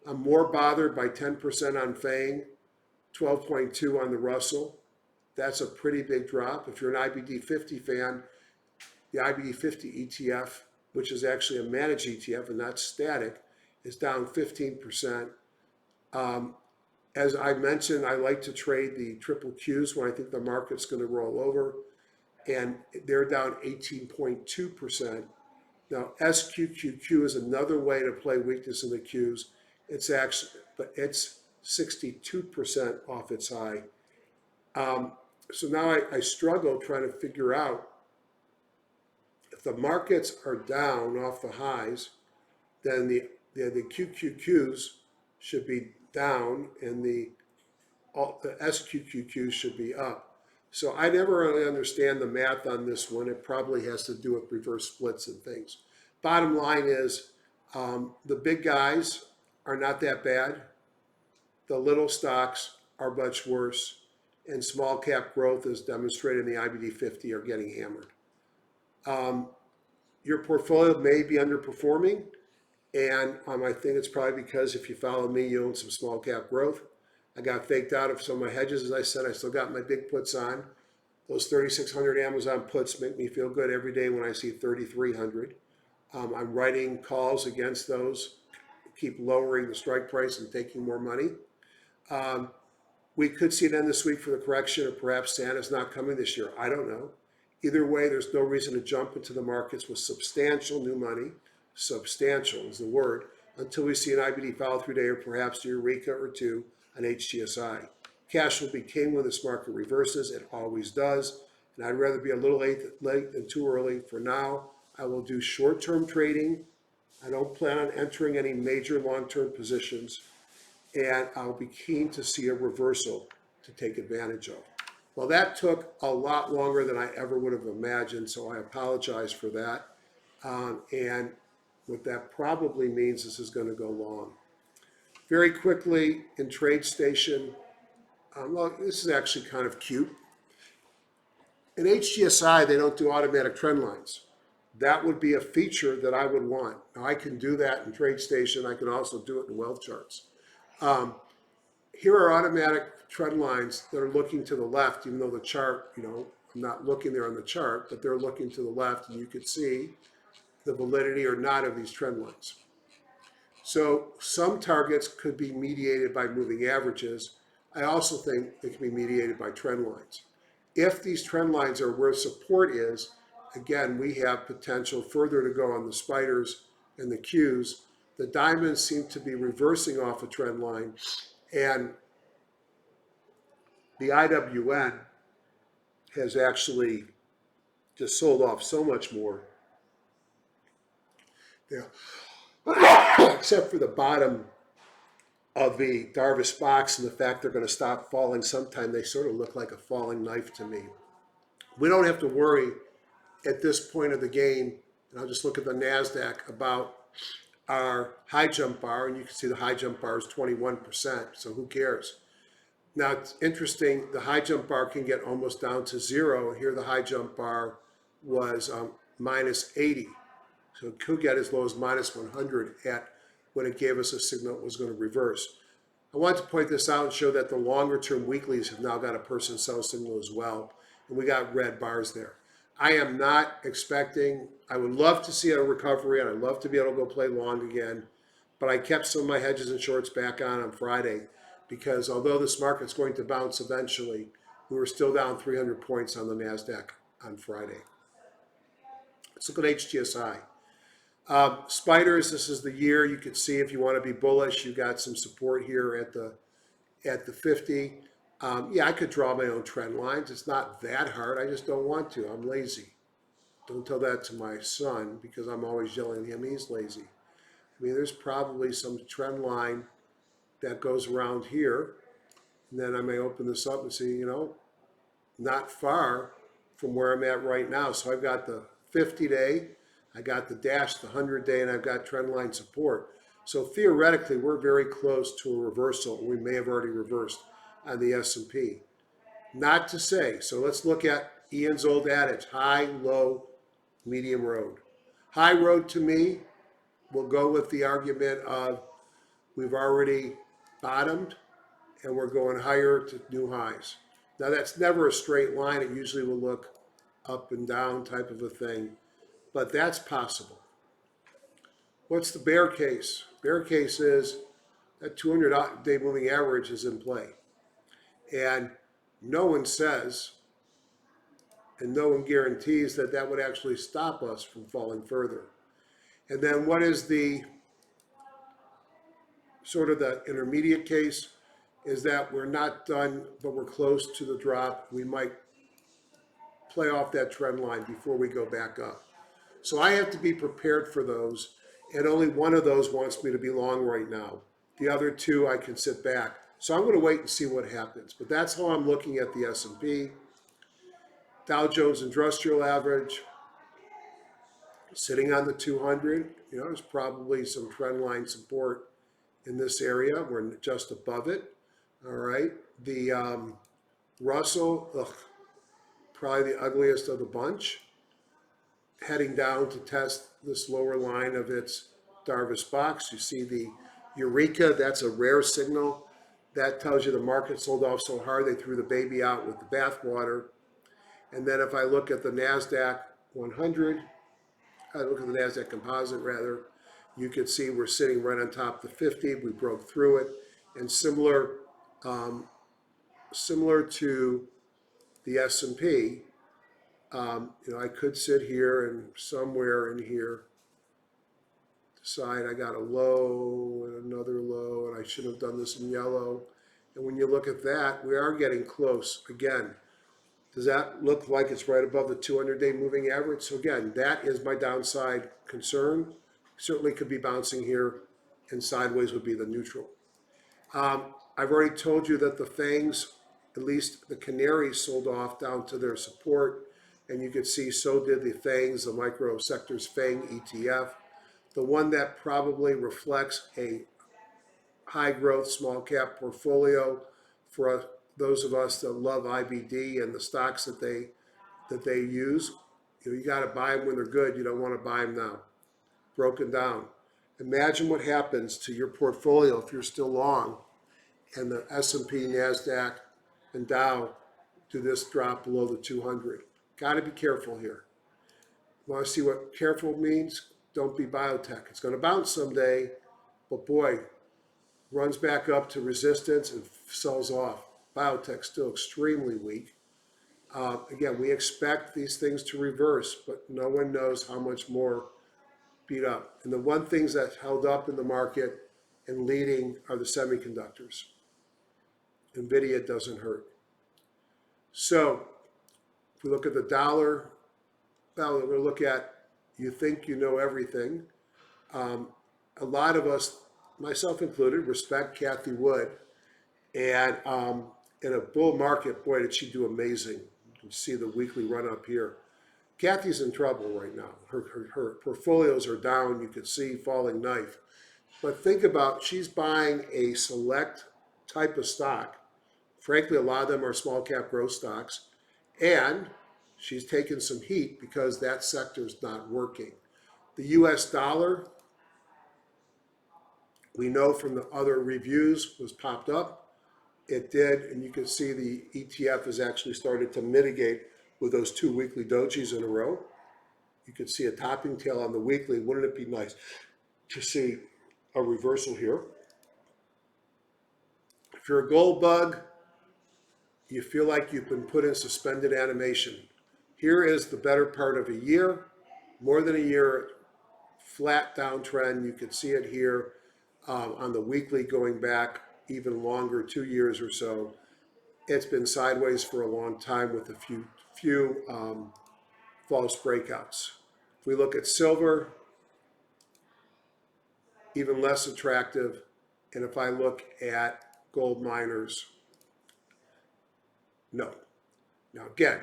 I'm more bothered by 10% on FANG, 12.2 on the Russell. That's a pretty big drop. If you're an IBD 50 fan, the IBD 50 ETF, which is actually a managed ETF and not static, is down 15%. As I mentioned, I like to trade the triple Qs when I think the market's going to roll over, and they're down 18.2%. Now, SQQQ is another way to play weakness in the Qs. It's actually, but it's 62% off its high. So now I struggle trying to figure out if the markets are down off the highs, then the QQQs should be down and the SQQQs should be up. So I never really understand the math on this one. It probably has to do with reverse splits and things. Bottom line is the big guys are not that bad. The little stocks are much worse. And small cap growth, as demonstrated in the IBD 50, are getting hammered. Your portfolio may be underperforming. And I think it's probably because if you follow me, you own some small cap growth. I got faked out of some of my hedges, as I said. I still got my big puts on. Those 3,600 Amazon puts make me feel good every day when I see 3,300. I'm writing calls against those, keep lowering the strike price and taking more money. We could see it end this week for the correction, or perhaps Santa's not coming this year. I don't know. Either way, there's no reason to jump into the markets with substantial new money. Substantial is the word, until we see an IBD follow-through day or perhaps a Eureka or two on HGSI. Cash will be king when this market reverses. It always does. And I'd rather be a little late than too early. For now, I will do short-term trading. I don't plan on entering any major long-term positions. And I'll be keen to see a reversal to take advantage of. Well, that took a lot longer than I ever would have imagined, so I apologize for that. And what that probably means is this is going to go long. Very quickly in TradeStation, well, this is actually kind of cute. In HGSI, they don't do automatic trend lines. That would be a feature that I would want. Now, I can do that in TradeStation. I can also do it in wealth charts. Here are automatic trend lines that are looking to the left, even though the chart, I'm not looking there on the chart, but they're looking to the left, and you can see the validity or not of these trend lines. So some targets could be mediated by moving averages. I also think they can be mediated by trend lines. If these trend lines are where support is, again, we have potential further to go on the spiders and the Qs. The diamonds seem to be reversing off a trend line, and the IWN has actually just sold off so much more. Yeah. Except for the bottom of the Darvis box and the fact they're going to stop falling sometime, they sort of look like a falling knife to me. We don't have to worry at this point of the game, and I'll just look at the NASDAQ, about our high jump bar, and you can see the high jump bar is 21%, so who cares? Now, it's interesting, the high jump bar can get almost down to zero. Here, the high jump bar was minus 80. So it could get as low as minus 100 when it gave us a signal it was going to reverse. I want to point this out and show that the longer term weeklies have now got a person sell signal as well. And we got red bars there. I am not expecting, I would love to see a recovery, and I'd love to be able to go play long again. But I kept some of my hedges and shorts back on Friday, because although this market's going to bounce eventually, we were still down 300 points on the NASDAQ on Friday. Let's look at HGSI. Spiders, this is the year. You can see if you want to be bullish, you got some support here at the 50. Yeah, I could draw my own trend lines. It's not that hard. I just don't want to. I'm lazy. Don't tell that to my son, because I'm always yelling at him. He's lazy. I mean, there's probably some trend line that goes around here. And then I may open this up and see, not far from where I'm at right now. So I've got the 50-day, I got the dash, the 100-day, and I've got trend line support. So theoretically, we're very close to a reversal. We may have already reversed on the S&P. Not to say, so let's look at Ian's old adage, high, low, medium road. High road to me will go with the argument of we've already bottomed and we're going higher to new highs. Now that's never a straight line. It usually will look up and down type of a thing, but that's possible. What's the bear case? Bear case is that 200-day moving average is in play. And no one says, and no one guarantees that that would actually stop us from falling further. And then what is the sort of the intermediate case? Is that we're not done, but we're close to the drop. We might play off that trend line before we go back up. So I have to be prepared for those, and only one of those wants me to be long right now. The other two, I can sit back. So I'm going to wait and see what happens. But that's how I'm looking at the S&P. Dow Jones Industrial Average, sitting on the 200. There's probably some trend line support in this area. We're just above it. All right. The Russell, probably the ugliest of the bunch, heading down to test this lower line of its Darvis box. You see the Eureka, that's a rare signal. That tells you the market sold off so hard they threw the baby out with the bathwater. And then if I look at the NASDAQ 100, I look at the NASDAQ composite rather, you can see we're sitting right on top of the 50. We broke through it. And similar similar to the S&P, I could sit here and somewhere in here decide I got a low and another low, and I should have done this in yellow. And when you look at that, we are getting close. Again, does that look like it's right above the 200-day moving average? So again, that is my downside concern. Certainly could be bouncing here, and sideways would be the neutral. I've already told you that the FANGs, at least the canaries, sold off down to their support. And you could see so did the FANGs, the micro sectors FANG ETF. The one that probably reflects a high growth small cap portfolio for those of us that love IBD and the stocks that they use. You got to buy them when they're good. You don't want to buy them now. Broken down. Imagine what happens to your portfolio if you're still long and the S&P, NASDAQ, and Dow do this drop below the 200. Got to be careful here. Want to see what careful means? Don't be biotech. It's going to bounce someday, but boy, runs back up to resistance and sells off. Biotech still extremely weak. Again, we expect these things to reverse, but no one knows how much more beat up. And the one things that held up in the market and leading are the semiconductors. NVIDIA doesn't hurt. So if we look at the dollar, well, we're going to look at you think you know everything. A lot of us, myself included, respect Cathie Wood. And in a bull market, boy, did she do amazing. You can see the weekly run up here. Cathie's in trouble right now. Her portfolios are down. You can see falling knife. But think about, she's buying a select type of stock. Frankly, a lot of them are small cap growth stocks. And she's taken some heat because that sector's not working. The US dollar, we know from the other reviews, was popped up. It did, and you can see the ETF has actually started to mitigate with those 2 weekly dojis in a row. You can see a topping tail on the weekly. Wouldn't it be nice to see a reversal here? If you're a gold bug, you feel like you've been put in suspended animation. Here is the better part of a year, more than a year, flat downtrend. You can see it here on the weekly going back even longer, 2 years or so. It's been sideways for a long time with a few false breakouts. If we look at silver, even less attractive. And if I look at gold miners, no. Now again,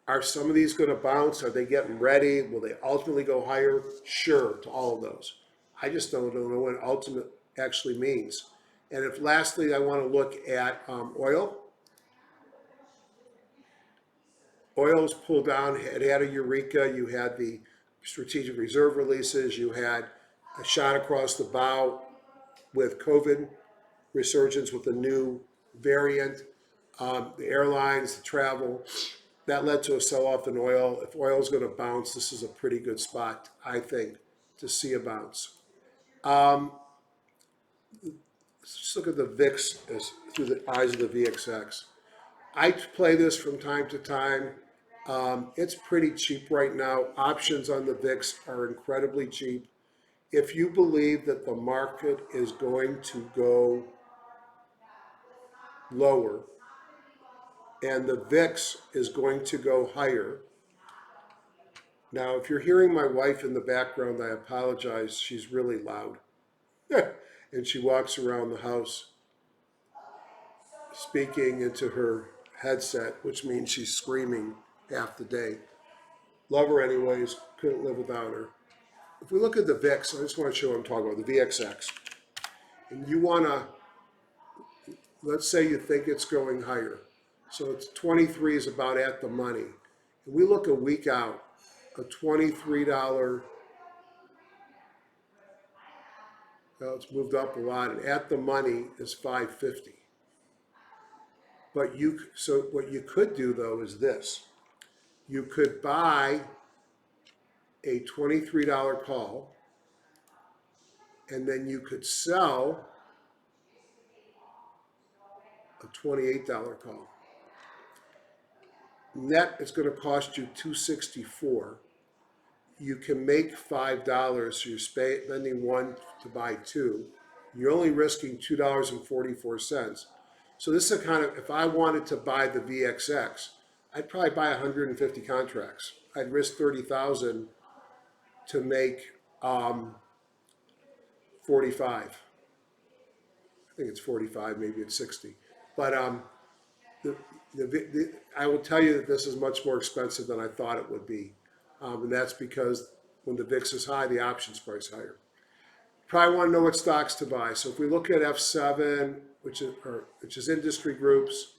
are some of these going to bounce? Are they getting ready? Will they ultimately go higher? Sure, to all of those. I just don't know what ultimate actually means. And if lastly, I want to look at oil. Oil's pulled down. It had a eureka. You had the strategic reserve releases. You had a shot across the bow with COVID resurgence with the new variant. The airlines, the travel, that led to a sell-off in oil. If oil is going to bounce, this is a pretty good spot, I think, to see a bounce. Let's look at the VIX through the eyes of the VXX. I play this from time to time. It's pretty cheap right now. Options on the VIX are incredibly cheap. If you believe that the market is going to go lower and the VIX is going to go higher. Now, if you're hearing my wife in the background, I apologize. She's really loud. And she walks around the house speaking into her headset, which means she's screaming half the day. Love her anyways, couldn't live without her. If we look at the VIX, I just want to show what I'm talking about, the VXX. And you want to, let's say you think it's going higher. So it's 23 is about at the money. And we look a week out, a $23, well, it's moved up a lot, and at the money is $5.50. But so what you could do though is this. You could buy a $23 call, and then you could sell a $28 call. Net, it's going to cost you $264. You can make $5, so you're spending $1 to buy 2. You're only risking $2.44. So this is a kind of, if I wanted to buy the VXX, I'd probably buy 150 contracts. I'd risk 30,000 to make 45. I think it's 45, maybe it's 60. But I will tell you that this is much more expensive than I thought it would be. And that's because when the VIX is high, the options price higher. Probably want to know what stocks to buy. So if we look at F7, which is industry groups,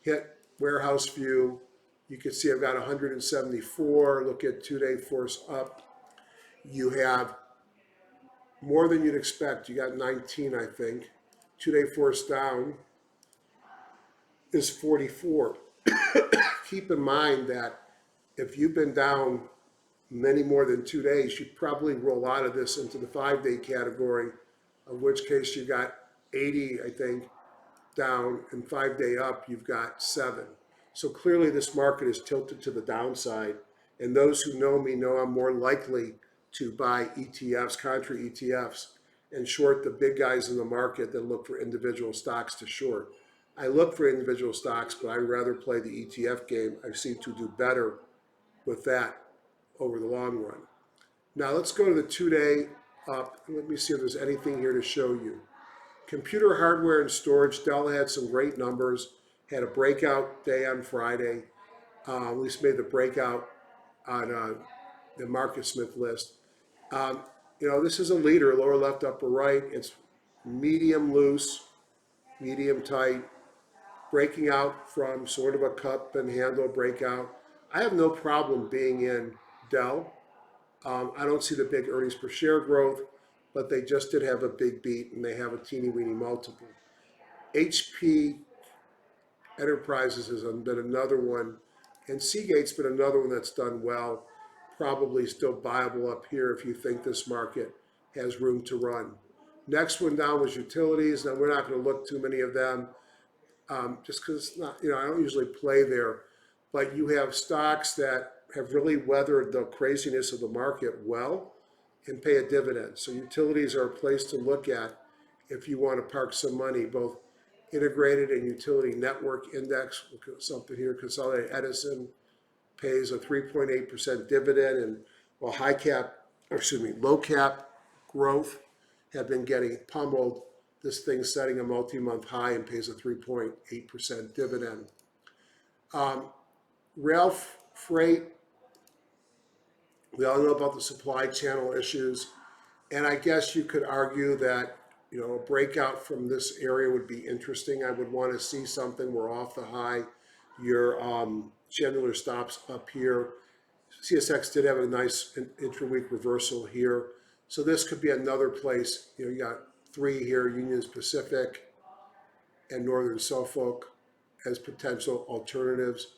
hit warehouse view, you can see I've got 174. Look at 2-day force up. You have more than you'd expect. You got 19, I think. 2-day force down is 44. Keep in mind that if you've been down many more than 2 days, you probably roll out of this into the 5-day category, of which case you got 80, I think, down, and 5-day up, you've got 7. So clearly this market is tilted to the downside, and those who know me know I'm more likely to buy ETFs, contra ETFs, and short the big guys in the market than look for individual stocks to short. I look for individual stocks, but I'd rather play the ETF game. I seem to do better with that over the long run. Now let's go to the 2-day up. Let me see if there's anything here to show you. Computer hardware and storage, Dell had some great numbers, had a breakout day on Friday, at least made the breakout on the Market Smith list. This is a leader, lower left, upper right. It's medium loose, medium tight, breaking out from sort of a cup and handle breakout. I have no problem being in Dell. I don't see the big earnings per share growth, but they just did have a big beat and they have a teeny weeny multiple. HP Enterprises has been another one, and Seagate's been another one that's done well. Probably still viable up here if you think this market has room to run. Next one down was utilities. Now we're not going to look too many of them just because it's not, I don't usually play there, but you have stocks that have really weathered the craziness of the market well and pay a dividend. So utilities are a place to look at if you want to park some money, both integrated and utility network index. Look at something here, Consolidated Edison pays a 3.8% dividend, and while low cap growth have been getting pummeled, this thing's setting a multi-month high and pays a 3.8% dividend. Rail freight, we all know about the supply channel issues, and I guess you could argue that a breakout from this area would be interesting. I would want to see something. We're off the high. Your Chandler stops up here. CSX did have a nice intra-week reversal here. So this could be another place. You got 3 here, Union Pacific and Northern Suffolk as potential alternatives.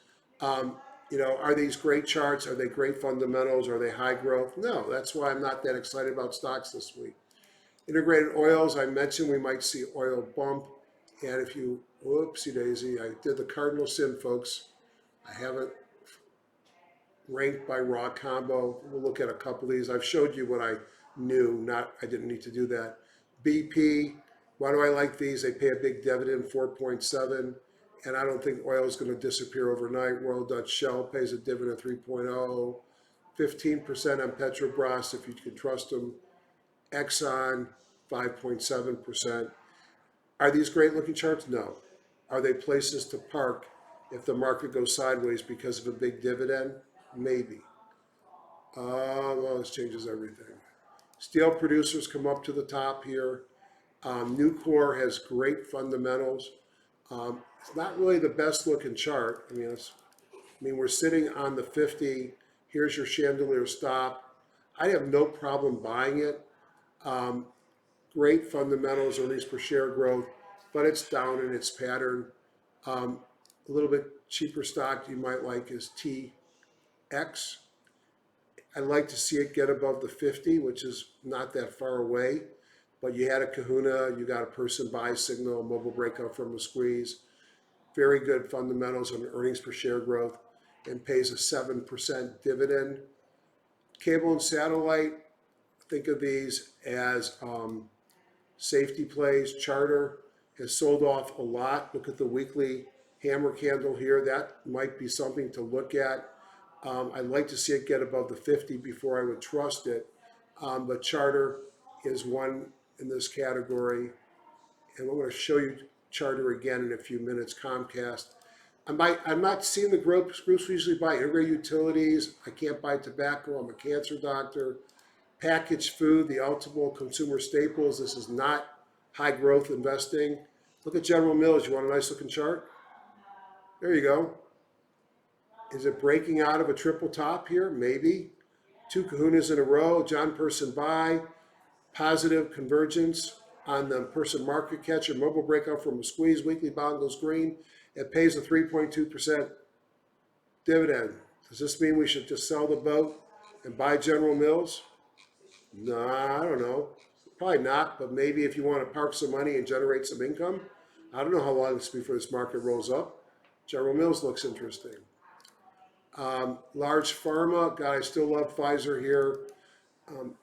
Are these great charts? Are they great fundamentals? Are they high growth? No, that's why I'm not that excited about stocks this week. Integrated oils, I mentioned we might see oil bump. And if you, whoopsie daisy, I did the cardinal sin, folks. I haven't ranked by raw combo. We'll look at a couple of these. I've showed you what I knew, I didn't need to do that. BP, why do I like these? They pay a big dividend, 4.7, and I don't think oil is going to disappear overnight. Royal Dutch Shell pays a dividend of 3.0, 15% on Petrobras if you can trust them. Exxon, 5.7%. Are these great looking charts? No. Are they places to park if the market goes sideways because of a big dividend? Maybe. Well, this changes everything. Steel producers come up to the top here. Nucor has great fundamentals. It's not really the best looking chart. We're sitting on the 50. Here's your chandelier stop. I have no problem buying it. Great fundamentals, earnings per share growth, but it's down in its pattern. A little bit cheaper stock you might like is TX. I'd like to see it get above the 50, which is not that far away, but you had a kahuna, you got a person buy signal, mobile breakout from a squeeze. very good fundamentals on earnings per share growth, and pays a 7% dividend. Cable and satellite, think of these as safety plays. Charter has sold off a lot. Look at the weekly hammer candle here. That might be something to look at. I'd like to see it get above the 50 before I would trust it. But Charter is one in this category. And I'm going to show you Charter again in a few minutes. Comcast. I'm not seeing the groups we usually buy. Integrated utilities. I can't buy tobacco. I'm a cancer doctor. Packaged food, the ultimate consumer staples. This is not high growth investing. Look at General Mills. You want a nice looking chart? There you go. Is it breaking out of a triple top here? Maybe. Two kahunas in a row. John Person buy. Positive convergence on the Person market catcher. Mobile breakout from a squeeze. Weekly bond goes green. It pays a 3.2% dividend. Does this mean we should just sell the boat and buy General Mills? No, I don't know. Probably not, but maybe if you want to park some money and generate some income. I don't know how long it's before this market rolls up. General Mills looks interesting. Large pharma, God, I still love Pfizer here.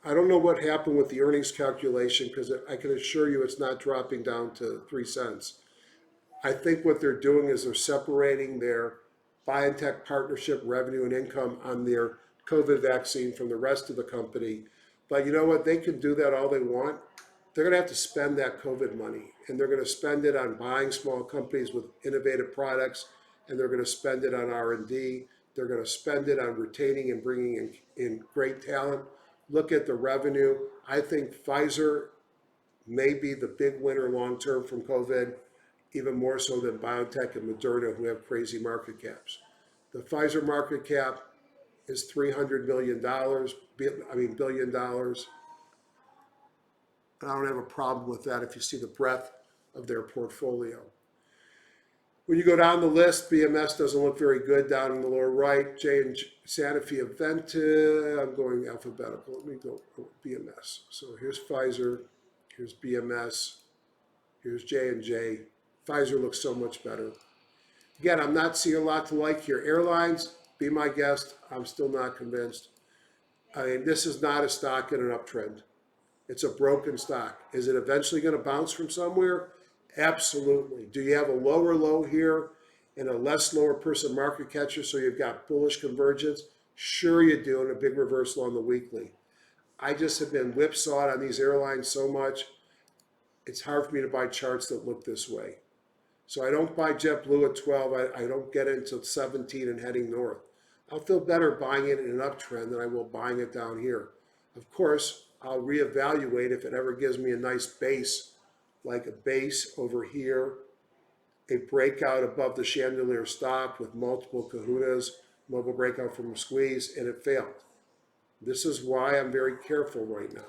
I don't know what happened with the earnings calculation because I can assure you it's not dropping down to 3 cents. I think what they're doing is they're separating their biotech partnership revenue and income on their COVID vaccine from the rest of the company. But you know what? They can do that all they want. They're going to have to spend that COVID money, and they're going to spend it on buying small companies with innovative products, and they're going to spend it on R&D. They're going to spend it on retaining and bringing in great talent. Look at the revenue. I think Pfizer may be the big winner long term from COVID, even more so than BioNTech and Moderna, who have crazy market caps. The Pfizer market cap is $300 billion. And I don't have a problem with that if you see the breadth of their portfolio. When you go down the list, BMS doesn't look very good down in the lower right. Sanofi Aventis, I'm going alphabetical. Let me go BMS. So here's Pfizer, here's BMS, here's J&J. Pfizer looks so much better. Again, I'm not seeing a lot to like here. Airlines, be my guest. I'm still not convinced. I mean, this is not a stock in an uptrend. It's a broken stock. Is it eventually going to bounce from somewhere? Absolutely. Do you have a lower low here and a less lower Person market catcher so you've got bullish convergence? Sure you do, and a big reversal on the weekly. I just have been whipsawed on these airlines so much, it's hard for me to buy charts that look this way. So I don't buy JetBlue at 12. I don't get into 17 and heading north. I'll feel better buying it in an uptrend than I will buying it down here. Of course, I'll reevaluate if it ever gives me a nice base, like a base over here, a breakout above the chandelier stop with multiple kahunas, mobile breakout from a squeeze, and it failed. This is why I'm very careful right now.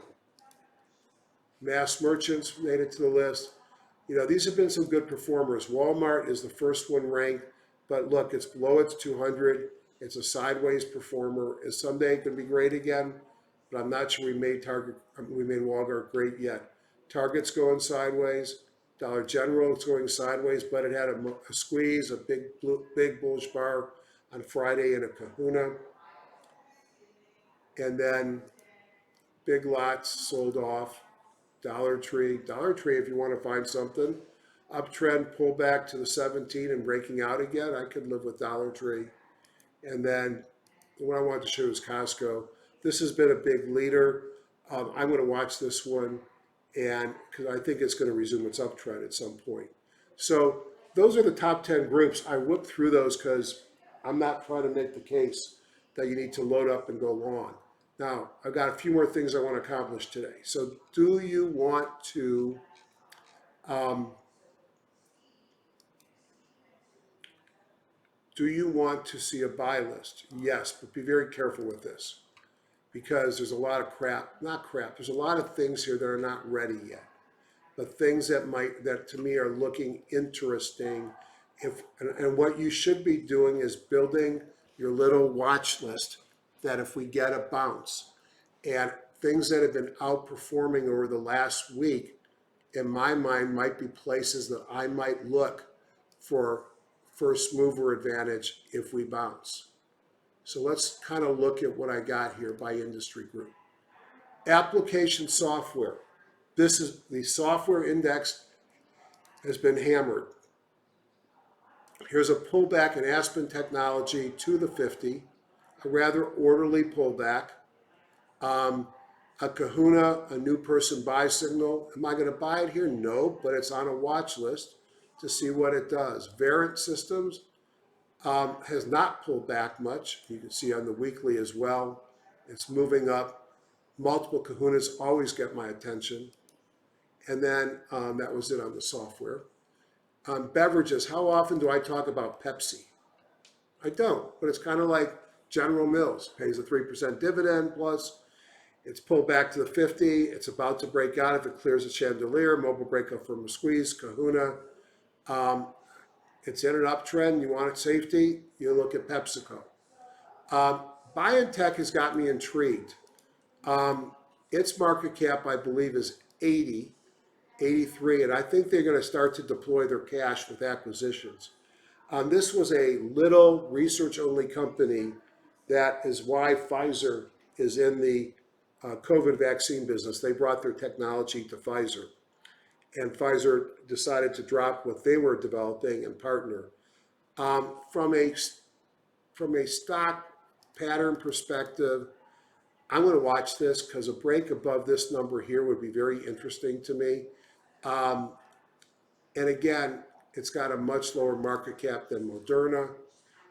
Mass merchants made it to the list. You know, these have been some good performers. Walmart is the first one ranked, but look, it's below its 200. It's a sideways performer. Is someday it going to be great again? But I'm not sure we made Walmart great yet. Target's going sideways. Dollar General is going sideways, but it had a squeeze, a big bullish bar on Friday and a kahuna. And then Big Lots sold off. Dollar Tree, if you want to find something. Uptrend, pull back to the 17 and breaking out again. I could live with Dollar Tree. And then what I wanted to show is Costco. This has been a big leader. I'm going to watch this one, and because I think it's going to resume its uptrend at some point. So those are the top 10 groups. I whipped through those because I'm not trying to make the case that you need to load up and go long. Now, I've got a few more things I want to accomplish today. So do you want to see a buy list? Yes, but be very careful with this because there's a lot of there's a lot of things here that are not ready yet, but things that to me are looking interesting. And what you should be doing is building your little watch list that if we get a bounce and things that have been outperforming over the last week, in my mind, might be places that I might look for first mover advantage if we bounce. So let's kind of look at what I got here by industry group. Application software. This is the software index has been hammered. Here's a pullback in Aspen Technology to the 50, a rather orderly pullback. A kahuna, a new person buy signal. Am I going to buy it here? No, but it's on a watch list to see what it does. Verint Systems has not pulled back much. You can see on the weekly as well. It's moving up. Multiple kahunas always get my attention. And then that was it on the software. Beverages, how often do I talk about Pepsi? I don't, but it's kind of like General Mills, pays a 3% dividend plus. It's pulled back to the 50. It's about to break out if it clears a chandelier. Mobile breakup from a squeeze, kahuna. It's in an uptrend. You want safety, you look at PepsiCo. BioNTech has got me intrigued. Its market cap, I believe, is 80, 83, and I think they're going to start to deploy their cash with acquisitions. This was a little research-only company. That is why Pfizer is in the COVID vaccine business. They brought their technology to Pfizer, and Pfizer decided to drop what they were developing and partner. From a stock pattern perspective, I'm going to watch this because a break above this number here would be very interesting to me. And again, it's got a much lower market cap than Moderna.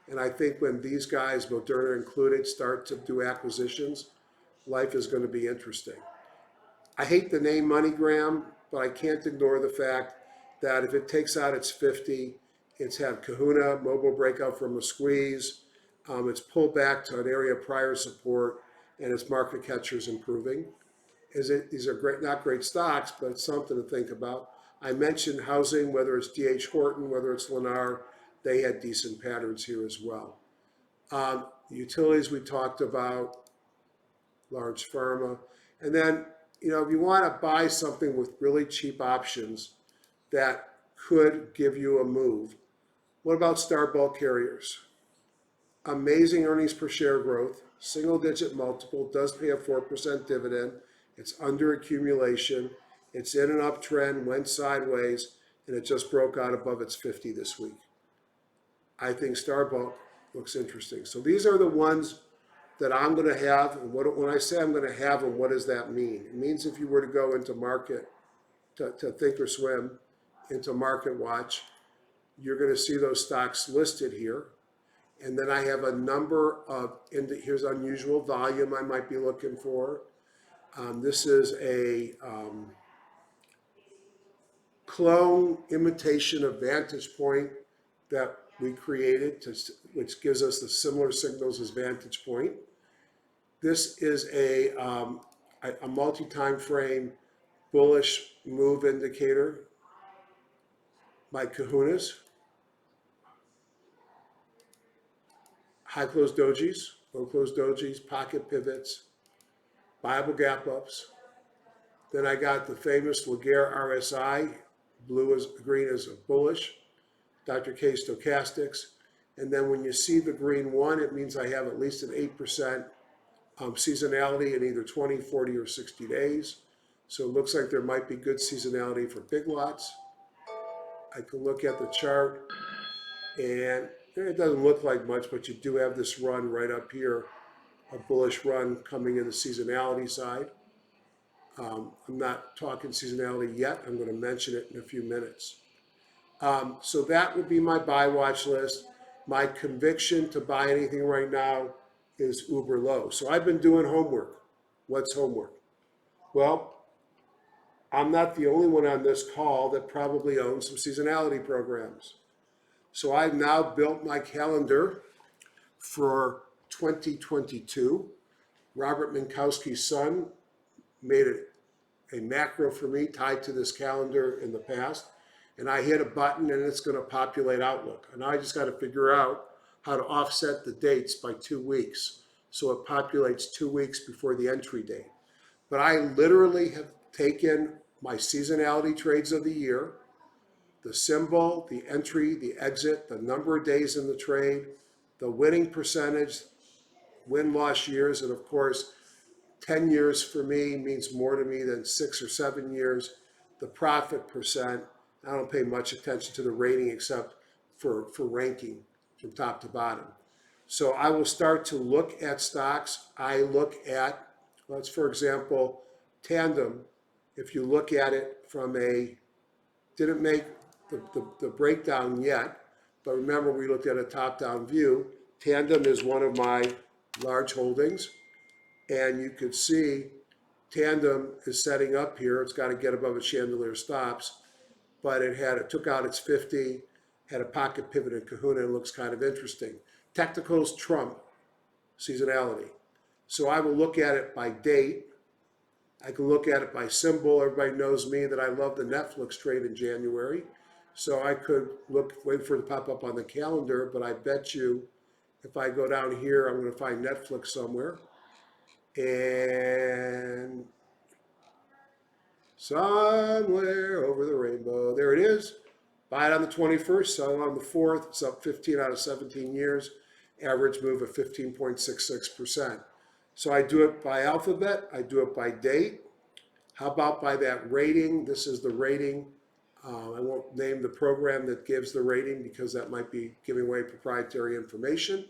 And I think when these guys, Moderna included, start to do acquisitions, life is going to be interesting. I hate the name MoneyGram, but I can't ignore the fact that if it takes out its 50, it's had kahuna, mobile breakout from a squeeze, it's pulled back to an area of prior support, and its market catcher is improving. These are great, not great stocks, but it's something to think about. I mentioned housing, whether it's D.H. Horton, whether it's Lennar, they had decent patterns here as well. Utilities we talked about, large pharma. And then, you know, if you want to buy something with really cheap options that could give you a move, what about Star Bulk Carriers? Amazing earnings per share growth, single digit multiple, does pay a 4% dividend. It's under accumulation. It's in an uptrend, went sideways, and it just broke out above its 50 this week. I think Star Bulk looks interesting. So these are the ones that I'm going to have. And when I say I'm going to have them, what does that mean? It means if you were to go into market, to Thinkorswim, into Market Watch, you're going to see those stocks listed here. And then I have a number of, here's unusual volume I might be looking for. This is a clone imitation of Vantage Point that we created, which gives us the similar signals as Vantage Point. This is a multi-time frame bullish move indicator by kahunas. High closed dojis, low closed dojis, pocket pivots, Bible gap ups. Then I got the famous Laguerre RSI, green is a bullish, Dr. K stochastics. And then when you see the green one, it means I have at least an 8% seasonality in either 20, 40, or 60 days. So it looks like there might be good seasonality for big lots. I can look at the chart, and it doesn't look like much, but you do have this run right up here, a bullish run coming in the seasonality side. I'm not talking seasonality yet. I'm going to mention it in a few minutes. So that would be my buy watch list. My conviction to buy anything right now is uber low. So I've been doing homework. What's homework? Well, I'm not the only one on this call that probably owns some seasonality programs. So I've now built my calendar for 2022. Robert Minkowski's son made it a macro for me tied to this calendar in the past. And I hit a button and it's going to populate Outlook. And I just got to figure out how to offset the dates by 2 weeks. So it populates 2 weeks before the entry date. But I literally have taken my seasonality trades of the year, the symbol, the entry, the exit, the number of days in the trade, the winning percentage, win-loss years, and of course, 10 years for me means more to me than 6 or 7 years. The profit percent, I don't pay much attention to the rating except for ranking from top to bottom. So I will start to look at stocks. I look at, let's for example, Tandem. If you look at it from a, didn't make the breakdown yet, but remember we looked at a top-down view. Tandem is one of my large holdings, and you could see Tandem is setting up here. It's got to get above its chandelier stops, but it took out its 50, had a pocket pivot in Kahuna, and looks kind of interesting. Technicals trump seasonality. So I will look at it by date. I can look at it by symbol. Everybody knows me that I love the Netflix trade in January. So I could wait for it to pop up on the calendar, but I bet you if I go down here, I'm going to find Netflix somewhere. And somewhere over the rainbow, there it is. Buy it on the 21st, sell it on the 4th. It's up 15 out of 17 years. Average move of 15.66%. So I do it by alphabet. I do it by date. How about by that rating? This is the rating. I won't name the program that gives the rating because that might be giving away proprietary information.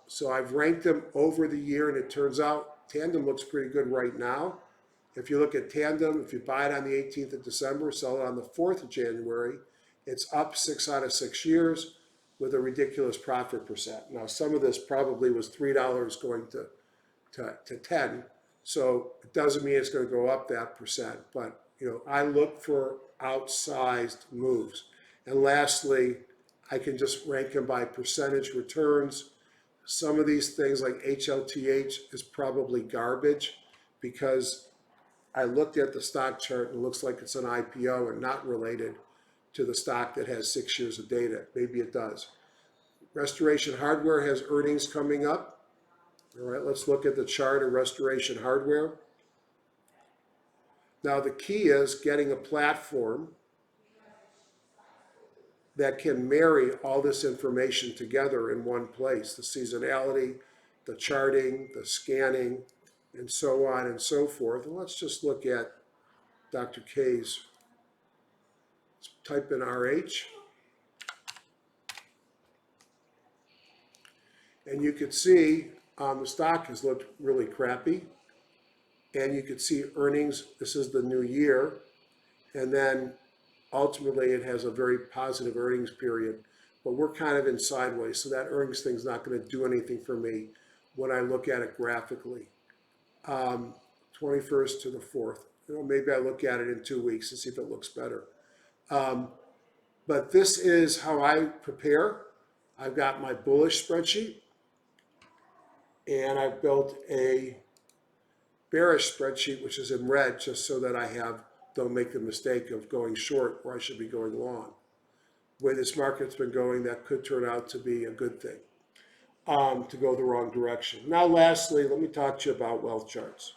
So I've ranked them over the year, and it turns out Tandem looks pretty good right now. If you look at Tandem, if you buy it on the 18th of December, sell it on the 4th of January, it's up 6 out of 6 years with a ridiculous profit percent. Now, some of this probably was $3 going to 10, so it doesn't mean it's going to go up that percent. But I look for outsized moves. And lastly, I can just rank them by percentage returns. Some of these things like HLTH is probably garbage because I looked at the stock chart and it looks like it's an IPO and not related to the stock that has 6 years of data. Maybe it does. Restoration Hardware has earnings coming up. All right, let's look at the chart of Restoration Hardware. Now the key is getting a platform that can marry all this information together in one place. The seasonality, the charting, the scanning, and so on and so forth. And let's just look at Dr. K's. Let's type in RH. And you could see the stock has looked really crappy. And you could see earnings. This is the new year. And then ultimately it has a very positive earnings period. But we're kind of in sideways. So that earnings thing's not going to do anything for me when I look at it graphically. 21st to the 4th. Maybe I look at it in 2 weeks and see if it looks better. But this is how I prepare. I've got my bullish spreadsheet, and I've built a bearish spreadsheet, which is in red, just so that don't make the mistake of going short where I should be going long. The way this market's been going, that could turn out to be a good thing, to go the wrong direction. Now, lastly, let me talk to you about wealth charts.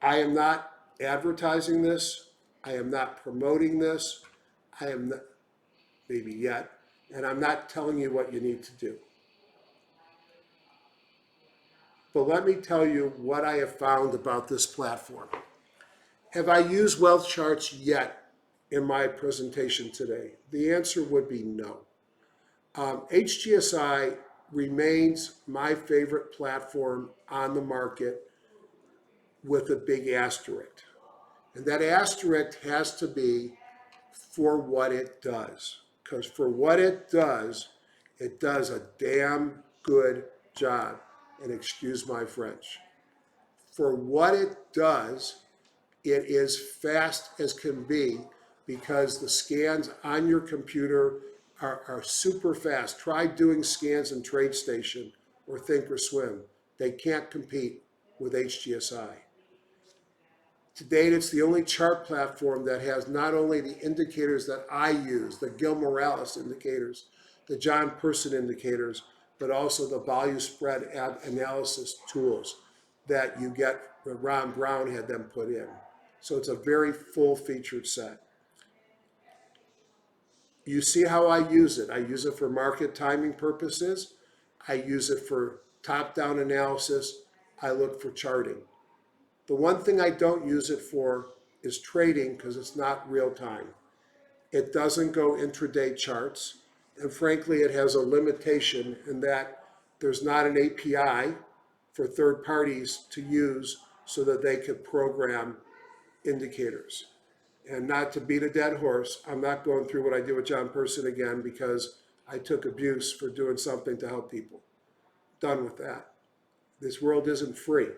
I am not advertising this. I am not promoting this. I am not, maybe yet, and I'm not telling you what you need to do. But let me tell you what I have found about this platform. Have I used wealth charts yet in my presentation today? The answer would be no. HGSI remains my favorite platform on the market with a big asterisk. And that asterisk has to be for what it does. Because for what it does a damn good job. And excuse my French. For what it does, it is fast as can be because the scans on your computer are super fast. Try doing scans in TradeStation or Thinkorswim. They can't compete with HGSI. To date, it's the only chart platform that has not only the indicators that I use, the Gil Morales indicators, the John Person indicators, but also the value spread analysis tools that you get, Ron Brown had them put in. So it's a very full-featured set. You see how I use it. I use it for market timing purposes. I use it for top-down analysis. I look for charting. The one thing I don't use it for is trading because it's not real time. It doesn't go intraday charts. And frankly, it has a limitation in that there's not an API for third parties to use so that they could program indicators. And not to beat a dead horse, I'm not going through what I did with John Person again because I took abuse for doing something to help people. Done with that. This world isn't free.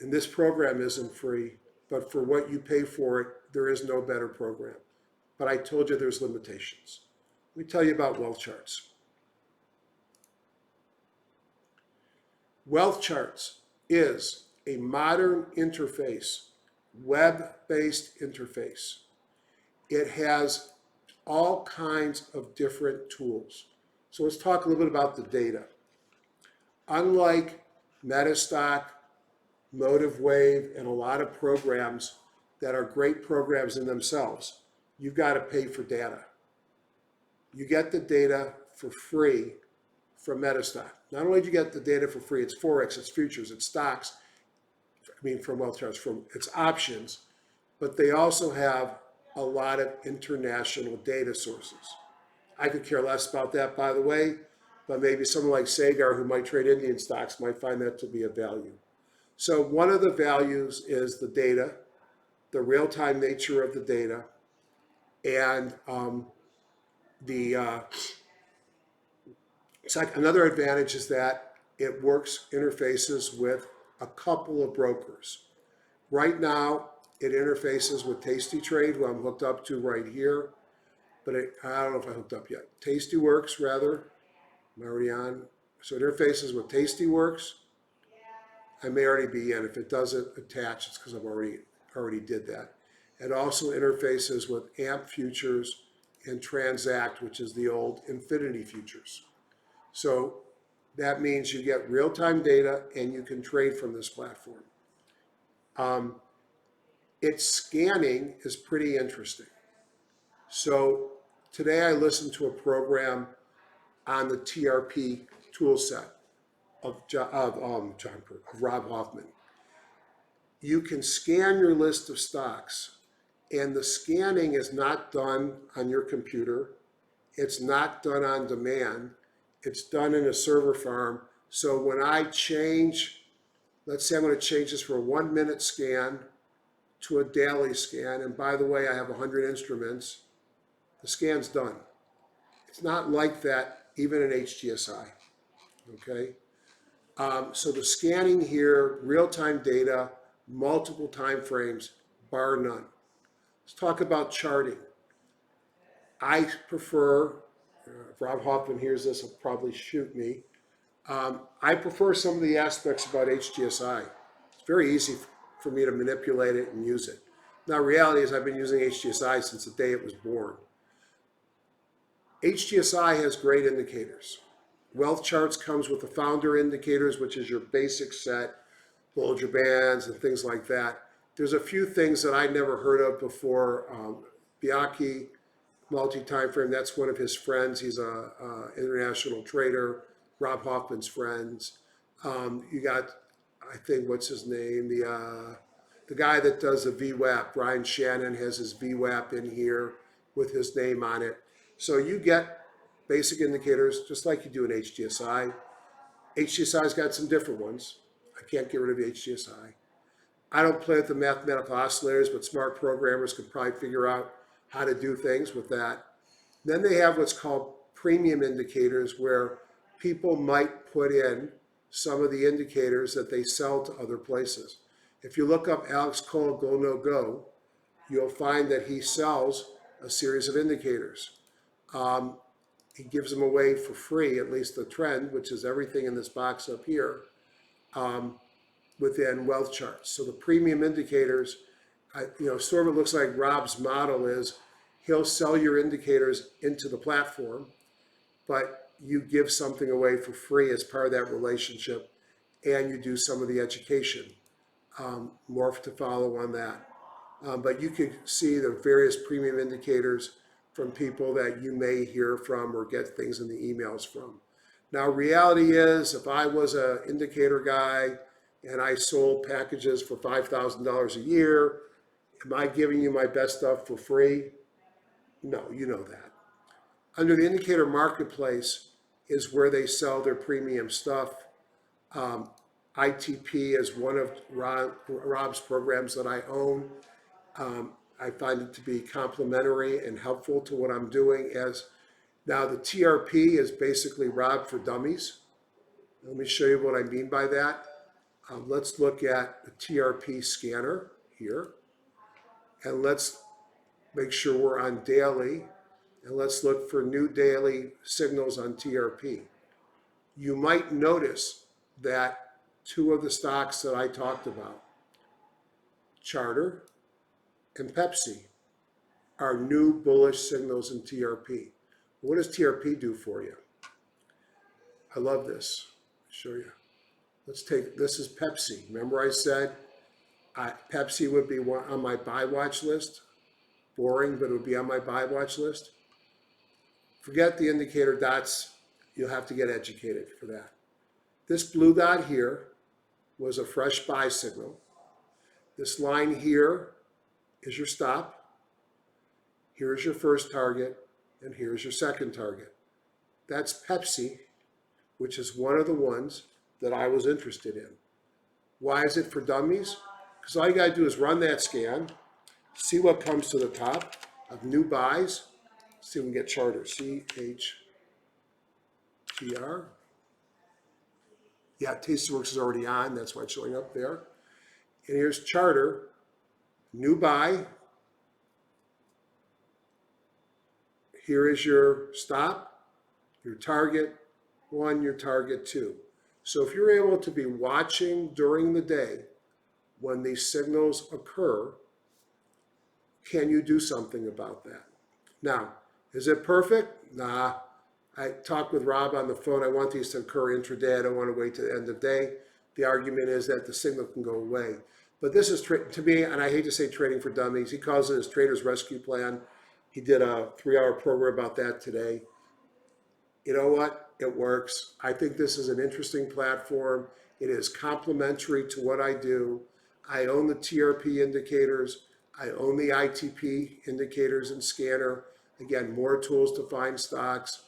And this program isn't free, but for what you pay for it, there is no better program. But I told you there's limitations. Let me tell you about wealth charts. Wealth charts is a modern interface, web-based interface. It has all kinds of different tools. So let's talk a little bit about the data. Unlike Metastock, Motive Wave, and a lot of programs that are great programs in themselves, you've got to pay for data. You get the data for free from Metastock. Not only do you get the data for free, it's Forex, it's futures, it's stocks, from wealth charts, from its options, but they also have a lot of international data sources. I could care less about that, by the way, but maybe someone like Sagar who might trade Indian stocks might find that to be a value. So one of the values is the data, the real-time nature of the data, and another advantage is that it interfaces with a couple of brokers. Right now, it interfaces with Tasty Trade, who I'm hooked up to right here, but I don't know if I hooked up yet. Tastyworks, rather. I'm already on. So it interfaces with Tastyworks. I may already be in. If it doesn't attach, it's because I've already did that. It also interfaces with AMP Futures and Transact, which is the old Infinity Futures. So that means you get real-time data and you can trade from this platform. Its scanning is pretty interesting. So today I listened to a program on the TRP tool set of Rob Hoffman. You can scan your list of stocks, and the scanning is not done on your computer. It's not done on demand. It's done in a server farm. So when I change, let's say I'm going to change this from a 1 minute scan to a daily scan, and by the way, I have 100 instruments, the scan's done. It's not like that even in HGSI, okay? So the scanning here, real-time data, multiple time frames, bar none. Let's talk about charting. I prefer, if Rob Hoffman hears this, he'll probably shoot me. I prefer some of the aspects about HGSI. It's very easy for me to manipulate it and use it. Now, reality is I've been using HGSI since the day it was born. HGSI has great indicators. Wealth charts comes with the founder indicators, which is your basic set, Bollinger Bands and things like that. There's a few things that I never heard of before. Bianchi, multi-time frame, that's one of his friends. He's a international trader, Rob Hoffman's friends. You got, I think, what's his name? The guy that does the VWAP, Brian Shannon, has his VWAP in here with his name on it. So you get basic indicators just like you do in HGSI. HGSI's got some different ones. I can't get rid of HGSI. I don't play with the mathematical oscillators, but smart programmers could probably figure out how to do things with that. Then they have what's called premium indicators, where people might put in some of the indicators that they sell to other places. If you look up Alex Cole Go No Go, you'll find that he sells a series of indicators. He gives them away for free, at least the trend, which is everything in this box up here, within wealth charts. So the premium indicators, sort of looks like Rob's model is he'll sell your indicators into the platform, but you give something away for free as part of that relationship, and you do some of the education. More to follow on that. But you can see the various premium indicators from people that you may hear from or get things in the emails from. Now, reality is, if I was an indicator guy and I sold packages for $5,000 a year, am I giving you my best stuff for free? No, you know that. Under the indicator marketplace is where they sell their premium stuff. ITP is one of Rob's programs that I own. I find it to be complementary and helpful to what I'm doing. As now, the TRP is basically Rob for dummies. Let me show you what I mean by that. Let's look at the TRP scanner here, and let's make sure we're on daily, and let's look for new daily signals on TRP. You might notice that two of the stocks that I talked about, Charter and Pepsi, are new bullish signals in TRP. What does TRP do for you? I love this. I'll show you. Let's take, this is Pepsi. Remember I said Pepsi would be on my buy watch list? Boring, but it would be on my buy watch list. Forget the indicator dots. You'll have to get educated for that. This blue dot here was a fresh buy signal. This line here is your stop. Here's your first target, and here's your second target. That's Pepsi, which is one of the ones that I was interested in. Why is it for dummies? Because all you gotta do is run that scan, see what comes to the top of new buys. See if we can get Charter, CHTR. Yeah, Tastyworks is already on, that's why it's showing up there. And here's Charter, new buy. Here is your stop, your target 1, your target 2. So if you're able to be watching during the day when these signals occur, can you do something about that? Now, is it perfect? Nah. I talked with Rob on the phone. I want these to occur intraday. I don't want to wait to the end of the day. The argument is that the signal can go away. But this is, to me, and I hate to say trading for dummies, he calls it his trader's rescue plan. He did a 3-hour program about that today. You know what? It works. I think this is an interesting platform. It is complementary to what I do. I own the TRP indicators. I own the ITP indicators and scanner. Again, more tools to find stocks.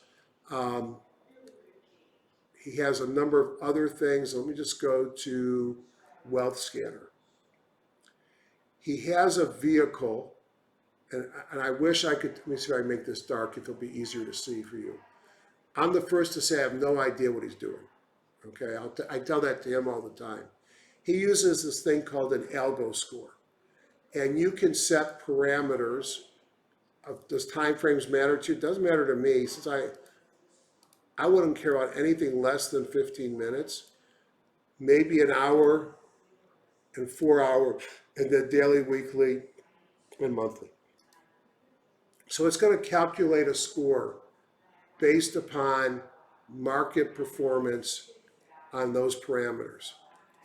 He has a number of other things. Let me just go to Wealth Scanner. He has a vehicle, and I wish I could, let me see if I can make this dark, if it'll be easier to see for you. I'm the first to say I have no idea what he's doing. Okay, I tell that to him all the time. He uses this thing called an algo score. And you can set parameters. Does time frames matter to you? It doesn't matter to me, since I wouldn't care about anything less than 15 minutes, maybe an hour and 4 hours, and then daily, weekly, and monthly. So it's going to calculate a score based upon market performance on those parameters.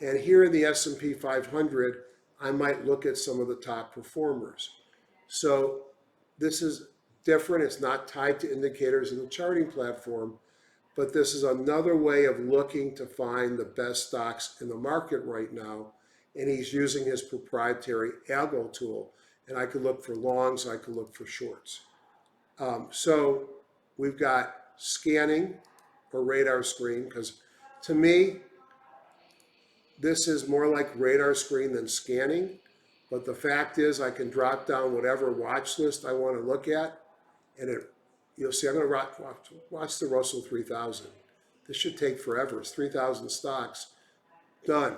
And here in the S&P 500, I might look at some of the top performers. So this is different. It's not tied to indicators in the charting platform, but this is another way of looking to find the best stocks in the market right now. And he's using his proprietary algo tool. And I could look for longs, I could look for shorts. So we've got scanning or radar screen, because to me, this is more like radar screen than scanning. But the fact is I can drop down whatever watch list I want to look at, and you'll see I'm going to watch the Russell 3000. This should take forever. It's 3,000 stocks. Done.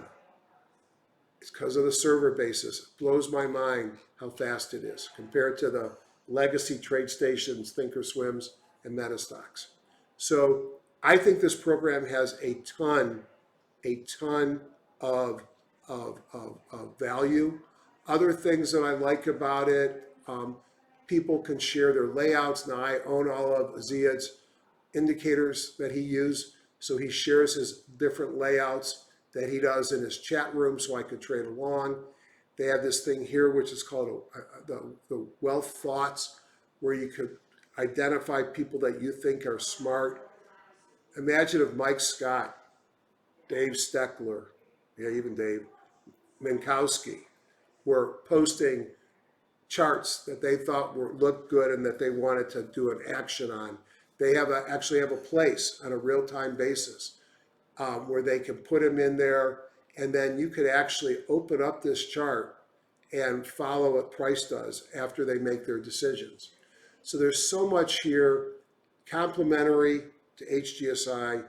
It's because of the server basis. It blows my mind how fast it is compared to the legacy trade stations, Thinkorswims, and Metastocks. So I think this program has a ton of value. Other things that I like about it, people can share their layouts. Now I own all of Ziad's indicators that he used, so he shares his different layouts that he does in his chat room so I could trade along. They have this thing here which is called the Wealth Thoughts, where you could Identify people that you think are smart. Imagine if Mike Scott, Dave Steckler, yeah, even Dave Minkowski, were posting charts that they thought looked good and that they wanted to do an action on. They actually have a place on a real-time basis where they can put them in there, and then you could actually open up this chart and follow what price does after they make their decisions. So there's so much here complementary to HGSI.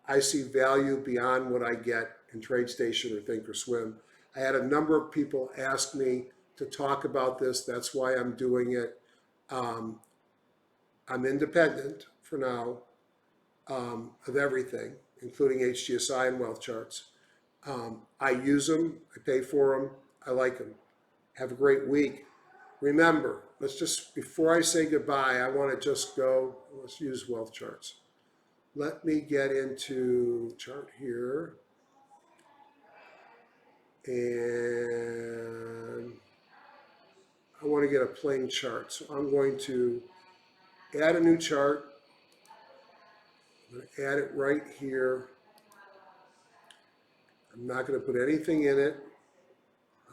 I see value beyond what I get in TradeStation or Thinkorswim. I had a number of people ask me to talk about this. That's why I'm doing it. I'm independent for now of everything, including HGSI and wealth charts. I use them. I pay for them. I like them. Have a great week. Remember, before I say goodbye, I want to just go, let's use wealth charts. Let me get into chart here. And I want to get a plain chart. So I'm going to add a new chart. I'm going to add it right here. I'm not going to put anything in it.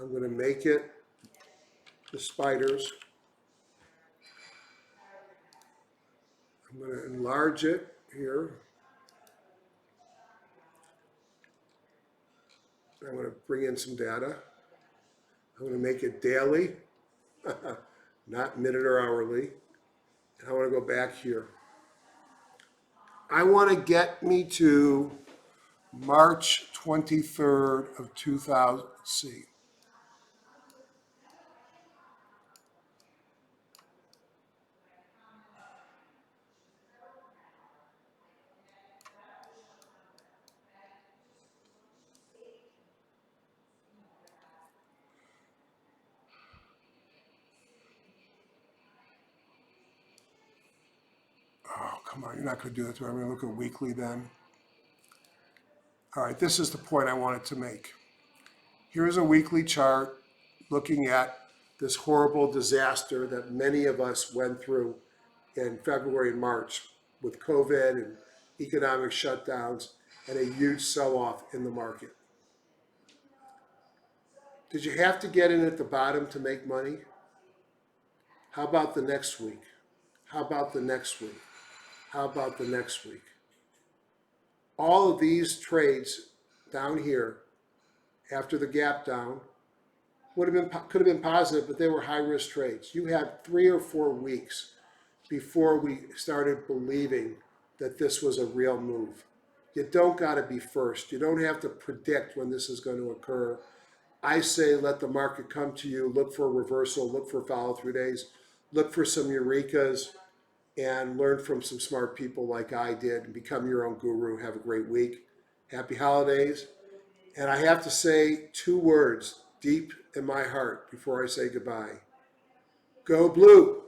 I'm going to make it the spiders. I'm going to enlarge it here. I'm going to bring in some data. I'm going to make it daily, not minute or hourly. And I want to go back here. I want to get me to March 23rd of 2000. Let's see. Oh, come on, you're not going to do that. I'm going to look at weekly then. All right, this is the point I wanted to make. Here's a weekly chart looking at this horrible disaster that many of us went through in February and March with COVID and economic shutdowns and a huge sell-off in the market. Did you have to get in at the bottom to make money? How about the next week? How about the next week? How about the next week? All of these trades down here after the gap down could have been positive, but they were high-risk trades. You had 3 or 4 weeks before we started believing that this was a real move. You don't got to be first. You don't have to predict when this is going to occur. I say let the market come to you, look for a reversal, look for follow-through days, look for some eurekas, and learn from some smart people like I did and become your own guru. Have a great week. Happy holidays. And I have to say 2 words deep in my heart before I say goodbye. Go blue.